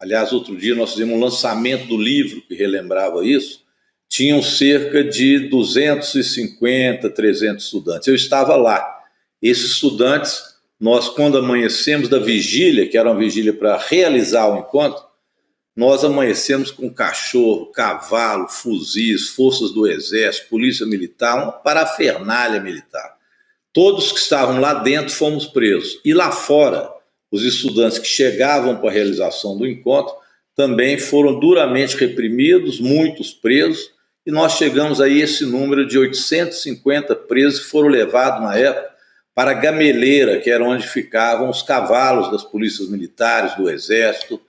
aliás, outro dia nós fizemos um lançamento do livro que relembrava isso, tinham cerca de 250, 300 estudantes. Eu estava lá. Esses estudantes, nós, quando amanhecemos da vigília, que era uma vigília para realizar o encontro, nós amanhecemos com cachorro, cavalo, fuzis, forças do Exército, polícia militar, uma parafernália militar. Todos que estavam lá dentro fomos presos. E lá fora, os estudantes que chegavam para a realização do encontro também foram duramente reprimidos, muitos presos, e nós chegamos aí a esse número de 850 presos que foram levados na época para a Gameleira, que era onde ficavam os cavalos das polícias militares, do Exército,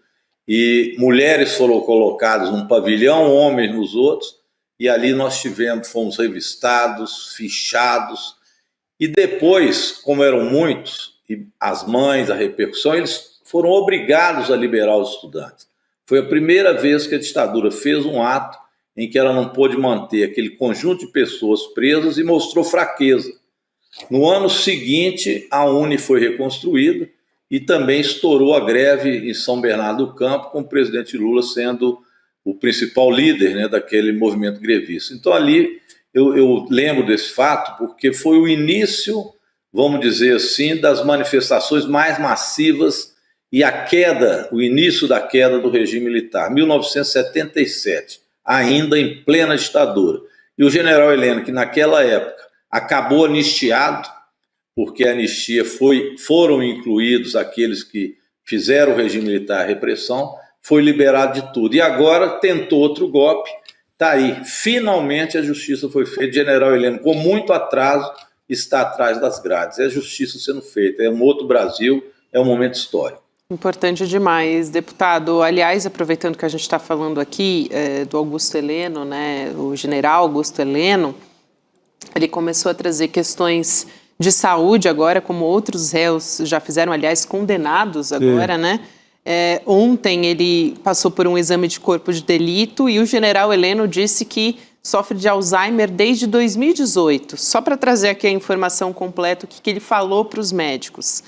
e mulheres foram colocadas num pavilhão, homens nos outros, e ali nós fomos revistados, fichados, e depois, como eram muitos, e as mães, a repercussão, eles foram obrigados a liberar os estudantes. Foi a primeira vez que a ditadura fez um ato em que ela não pôde manter aquele conjunto de pessoas presas e mostrou fraqueza. No ano seguinte, a UNE foi reconstruída e também estourou a greve em São Bernardo do Campo, com o presidente Lula sendo o principal líder, né, daquele movimento grevista. Então ali eu lembro desse fato porque foi o início, vamos dizer assim, das manifestações mais massivas e a queda, o início da queda do regime militar, 1977, ainda em plena ditadura. E o general Heleno, que naquela época acabou anistiado, porque a anistia foram incluídos aqueles que fizeram o regime militar a repressão, foi liberado de tudo. E agora tentou outro golpe, está aí. Finalmente a justiça foi feita. O general Heleno, com muito atraso, está atrás das grades. É a justiça sendo feita, é um outro Brasil, é um momento histórico. Importante demais, deputado. Aliás, aproveitando que a gente está falando aqui do Augusto Heleno, né, o general Augusto Heleno, ele começou a trazer questões de saúde agora, como outros réus já fizeram, aliás, condenados agora, né? Ontem ele passou por um exame de corpo de delito e o general Heleno disse que sofre de Alzheimer desde 2018. Só para trazer aqui a informação completa, o que ele falou para os médicos.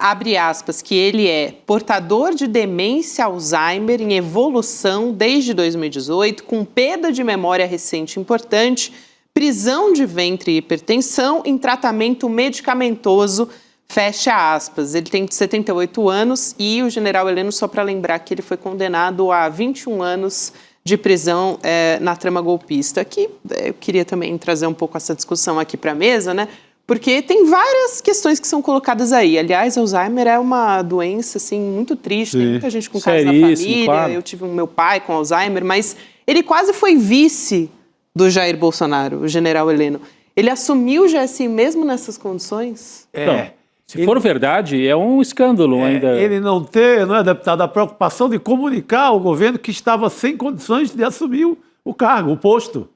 Abre aspas, que ele é portador de demência Alzheimer em evolução desde 2018, com perda de memória recente importante, prisão de ventre e hipertensão em tratamento medicamentoso, fecha aspas. Ele tem 78 anos e o general Heleno, só para lembrar que ele foi condenado a 21 anos de prisão na trama golpista. Aqui eu queria também trazer um pouco essa discussão aqui para a mesa, né? Porque tem várias questões que são colocadas aí. Aliás, Alzheimer é uma doença assim, muito triste. Tem muita gente com casos na família. Claro. Eu tive meu pai com Alzheimer, mas ele quase foi vice do Jair Bolsonaro, o general Heleno. Ele assumiu já assim mesmo nessas condições? Então, se for verdade, é um escândalo ainda. Ele não é, deputado, a preocupação de comunicar ao governo que estava sem condições de assumir o cargo, o posto,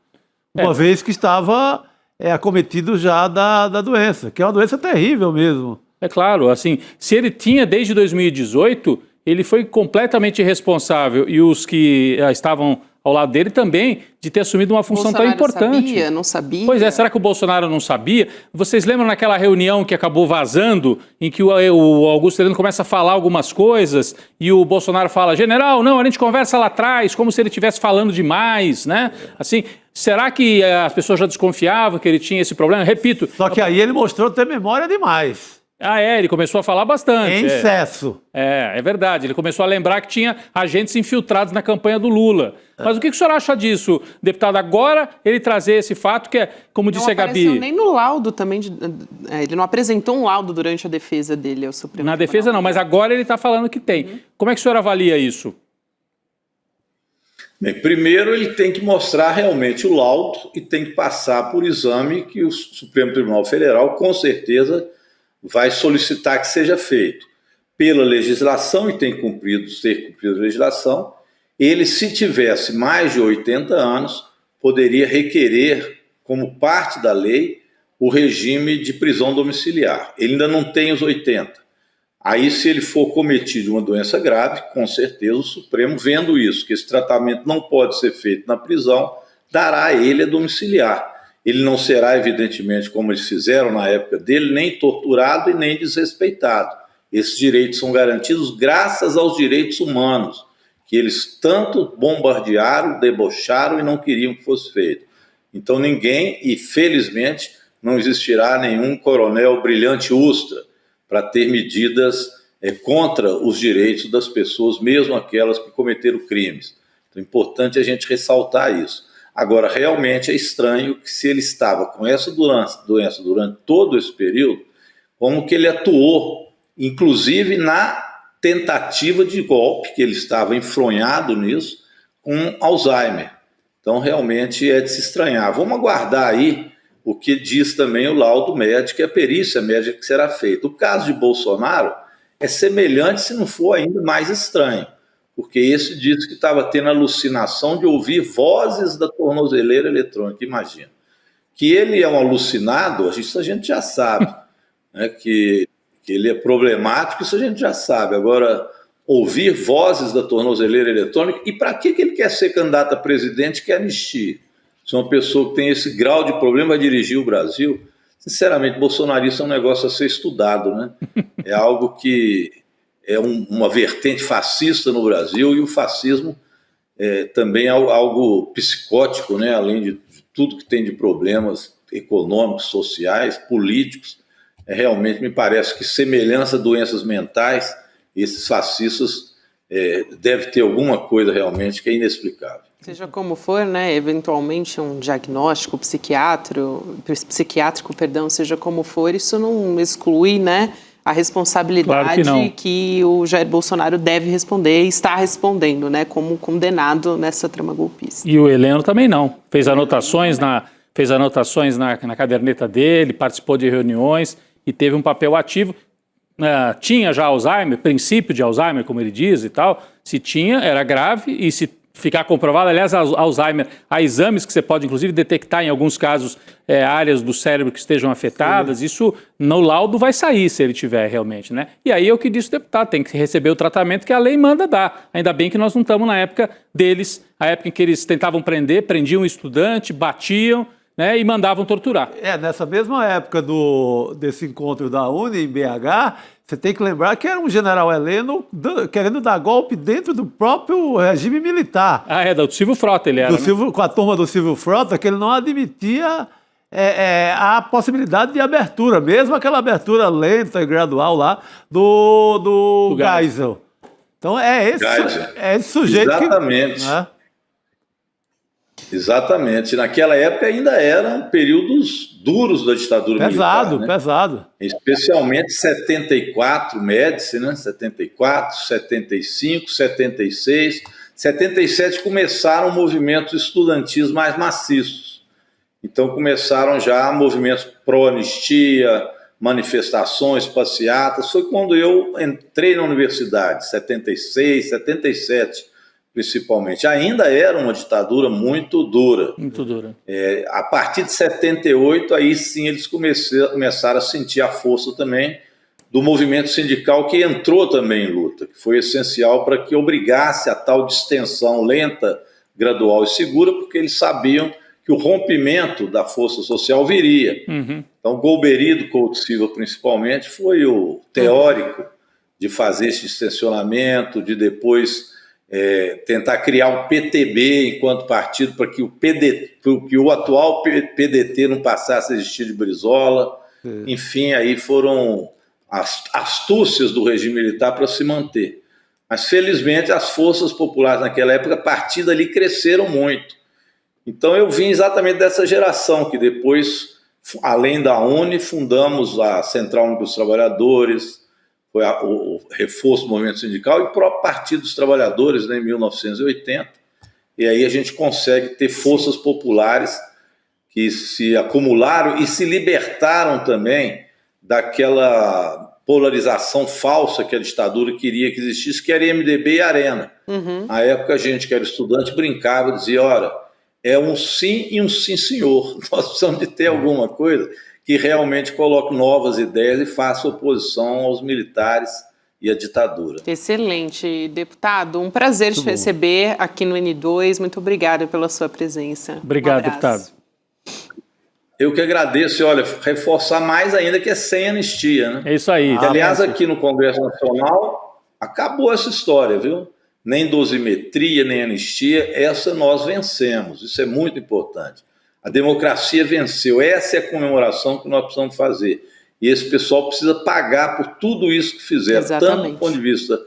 uma vez que estava acometido já da doença, que é uma doença terrível mesmo. É claro, assim, se ele tinha desde 2018, ele foi completamente irresponsável e os que estavam ao lado dele também, de ter assumido uma função tão importante. Sabia, não sabia? Pois é, será que o Bolsonaro não sabia? Vocês lembram naquela reunião que acabou vazando, em que o Augusto Heleno começa a falar algumas coisas e o Bolsonaro fala, general, não, a gente conversa lá atrás, como se ele estivesse falando demais, né? Assim, será que as pessoas já desconfiavam que ele tinha esse problema? Repito. Só que aí ele mostrou ter memória demais. Ele começou a falar bastante. Em excesso. É verdade. Ele começou a lembrar que tinha agentes infiltrados na campanha do Lula. Mas o que o senhor acha disso, deputado? Agora ele trazer esse fato que é, como disse a Gabi... Não apareceu nem no laudo também. Ele não apresentou um laudo durante a defesa dele ao Supremo Tribunal. Na defesa não, mas agora ele está falando que tem. Como é que o senhor avalia isso? Bem, primeiro ele tem que mostrar realmente o laudo e tem que passar por exame que o Supremo Tribunal Federal, com certeza, vai solicitar que seja feito pela legislação, e tem ter cumprido a legislação. Ele, se tivesse mais de 80 anos, poderia requerer, como parte da lei, o regime de prisão domiciliar. Ele ainda não tem os 80. Aí, se ele for cometido uma doença grave, com certeza o Supremo, vendo isso, que esse tratamento não pode ser feito na prisão, dará a ele a domiciliar. Ele não será, evidentemente, como eles fizeram na época dele, nem torturado e nem desrespeitado. Esses direitos são garantidos graças aos direitos humanos, que eles tanto bombardearam, debocharam e não queriam que fosse feito. Então ninguém, e felizmente, não existirá nenhum coronel brilhante ustra para ter medidas contra os direitos das pessoas, mesmo aquelas que cometeram crimes. Então é importante a gente ressaltar isso. Agora, realmente é estranho que, se ele estava com essa doença durante todo esse período, como que ele atuou, inclusive na tentativa de golpe, que ele estava enfronhado nisso, com Alzheimer. Então, realmente é de se estranhar. Vamos aguardar aí o que diz também o laudo médico e a perícia médica que será feita. O caso de Bolsonaro é semelhante, se não for ainda mais estranho, porque esse disse que estava tendo alucinação de ouvir vozes da tornozeleira eletrônica, imagina. Que ele é um alucinado, isso a gente já sabe, né? Que ele é problemático, isso a gente já sabe. Agora, ouvir vozes da tornozeleira eletrônica, e para que ele quer ser candidato a presidente, que anistia? Se uma pessoa que tem esse grau de problema vai dirigir o Brasil, sinceramente, bolsonarista é um negócio a ser estudado, né? É algo que é uma vertente fascista no Brasil, e o fascismo também é algo psicótico, né? Além de tudo que tem de problemas econômicos, sociais, políticos. Realmente me parece que semelhança a doenças mentais esses fascistas deve ter alguma coisa realmente que é inexplicável. Seja como for, né, eventualmente um diagnóstico psiquiátrico, seja como for, isso não exclui, né, a responsabilidade Claro que o Jair Bolsonaro deve responder e está respondendo, né, como condenado nessa trama golpista. E o Heleno também não. Fez anotações na caderneta dele, participou de reuniões e teve um papel ativo. Tinha já Alzheimer, princípio de Alzheimer, como ele diz e tal. Se tinha, era grave, e se ficar comprovado, aliás, Alzheimer, há exames que você pode, inclusive, detectar em alguns casos áreas do cérebro que estejam afetadas. Isso no laudo vai sair, se ele tiver realmente, né? E aí é o que disse o deputado, tem que receber o tratamento que a lei manda dar. Ainda bem que nós não estamos na época deles, a época em que eles tentavam prendiam um estudante, batiam, né, e mandavam torturar. Nessa mesma época desse encontro da UNE em BH, você tem que lembrar que era um general Heleno querendo dar golpe dentro do próprio regime militar. Do Silvio Frota ele era, com a turma do Silvio Frota, que ele não admitia a possibilidade de abertura, mesmo aquela abertura lenta e gradual lá do Geisel. Então esse sujeito Exatamente. Exatamente. Naquela época ainda eram períodos duros da ditadura militar. Pesado. Especialmente 74, Médici, né? 74, 75, 76. 77 começaram movimentos estudantis mais maciços. Então começaram já movimentos pró-anistia, manifestações, passeatas. Foi quando eu entrei na universidade, 76, 77. Principalmente. Ainda era uma ditadura muito dura. Muito dura. A partir de 78, aí sim eles começaram a sentir a força também do movimento sindical, que entrou também em luta, que foi essencial para que obrigasse a tal distensão lenta, gradual e segura, porque eles sabiam que o rompimento da força social viria. Então, Golbery, do Couto Silva principalmente, foi o teórico de fazer esse distensionamento, de depois tentar criar um PTB enquanto partido para que o atual PDT não passasse a existir de Brizola. Enfim, aí foram as astúcias do regime militar para se manter. Mas, felizmente, as forças populares naquela época, a partir dali, cresceram muito. Então, eu vim exatamente dessa geração, que depois, além da UNE, fundamos a Central Única dos Trabalhadores, foi o reforço do movimento sindical, e o próprio Partido dos Trabalhadores, né, em 1980. E aí a gente consegue ter forças populares que se acumularam e se libertaram também daquela polarização falsa que a ditadura queria que existisse, que era MDB e Arena. Na época, a gente que era estudante brincava, dizia, olha, é um sim e um sim senhor. Nós precisamos de ter alguma coisa que realmente coloque novas ideias e faça oposição aos militares e à ditadura. Excelente, deputado. Um prazer te receber aqui no N2. Muito obrigada pela sua presença. Obrigado, deputado. Eu que agradeço, e olha, reforçar mais ainda que é sem anistia, né? É isso aí. Aliás, aqui no Congresso Nacional, acabou essa história, viu? Nem dosimetria, nem anistia, essa nós vencemos. Isso é muito importante. A democracia venceu. Essa é a comemoração que nós precisamos fazer. E esse pessoal precisa pagar por tudo isso que fizeram, Exatamente. tanto do ponto de vista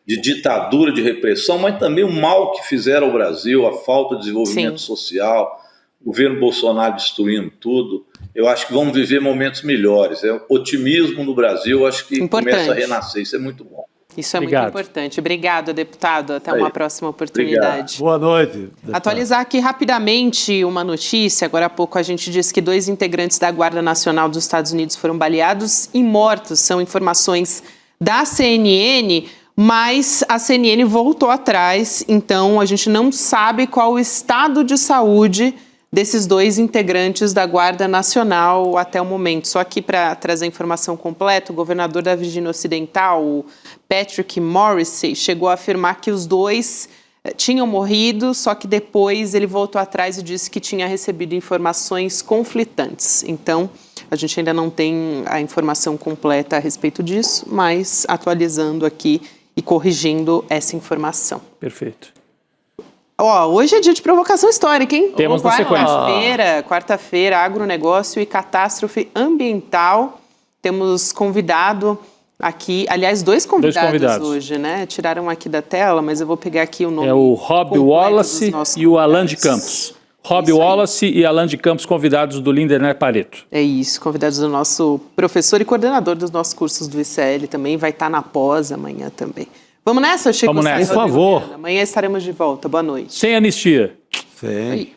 de ditadura, de repressão, mas também o mal que fizeram ao Brasil, a falta de desenvolvimento social, o governo Bolsonaro destruindo tudo. Eu acho que vamos viver momentos melhores. Otimismo no Brasil, acho que começa a renascer. Isso é muito bom. Isso é muito importante. Obrigado, deputado. Até uma próxima oportunidade. Obrigado. Boa noite, deputado. Atualizar aqui rapidamente uma notícia. Agora há pouco a gente disse que 2 integrantes da Guarda Nacional dos Estados Unidos foram baleados e mortos. São informações da CNN, mas a CNN voltou atrás. Então a gente não sabe qual o estado de saúde desses 2 integrantes da Guarda Nacional até o momento. Só aqui para trazer a informação completa, o governador da Virgínia Ocidental, o Patrick Morrisey, chegou a afirmar que os 2 tinham morrido, só que depois ele voltou atrás e disse que tinha recebido informações conflitantes. Então, a gente ainda não tem a informação completa a respeito disso, mas atualizando aqui e corrigindo essa informação. Perfeito. Hoje é dia de provocação histórica, hein? Temos na sequência. Quarta-feira, agronegócio e catástrofe ambiental. Temos convidado aqui, aliás, dois convidados hoje, né? Tiraram aqui da tela, mas eu vou pegar aqui o nome. É o Rob Wallace e o Alan de Campos. Rob Wallace e Alan de Campos, convidados do Lindener Pareto. É isso, convidados do nosso professor e coordenador dos nossos cursos do ICL, também vai estar na pós amanhã também. Vamos nessa, Chico? Vamos nessa. Por favor. Amanhã estaremos de volta. Boa noite. Sem anistia. Sim.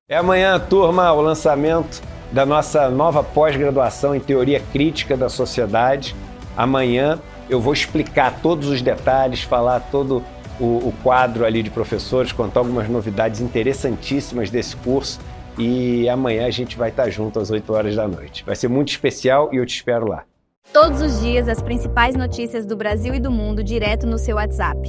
É amanhã, turma, o lançamento da nossa nova pós-graduação em Teoria Crítica da Sociedade. Amanhã eu vou explicar todos os detalhes, falar todo o quadro ali de professores, contar algumas novidades interessantíssimas desse curso e amanhã a gente vai estar junto às 8 horas da noite. Vai ser muito especial e eu te espero lá. Todos os dias, as principais notícias do Brasil e do mundo direto no seu WhatsApp,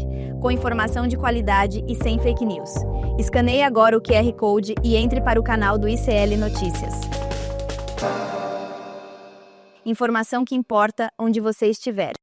com informação de qualidade e sem fake news. Escaneie agora o QR Code e entre para o canal do ICL Notícias. Informação que importa onde você estiver.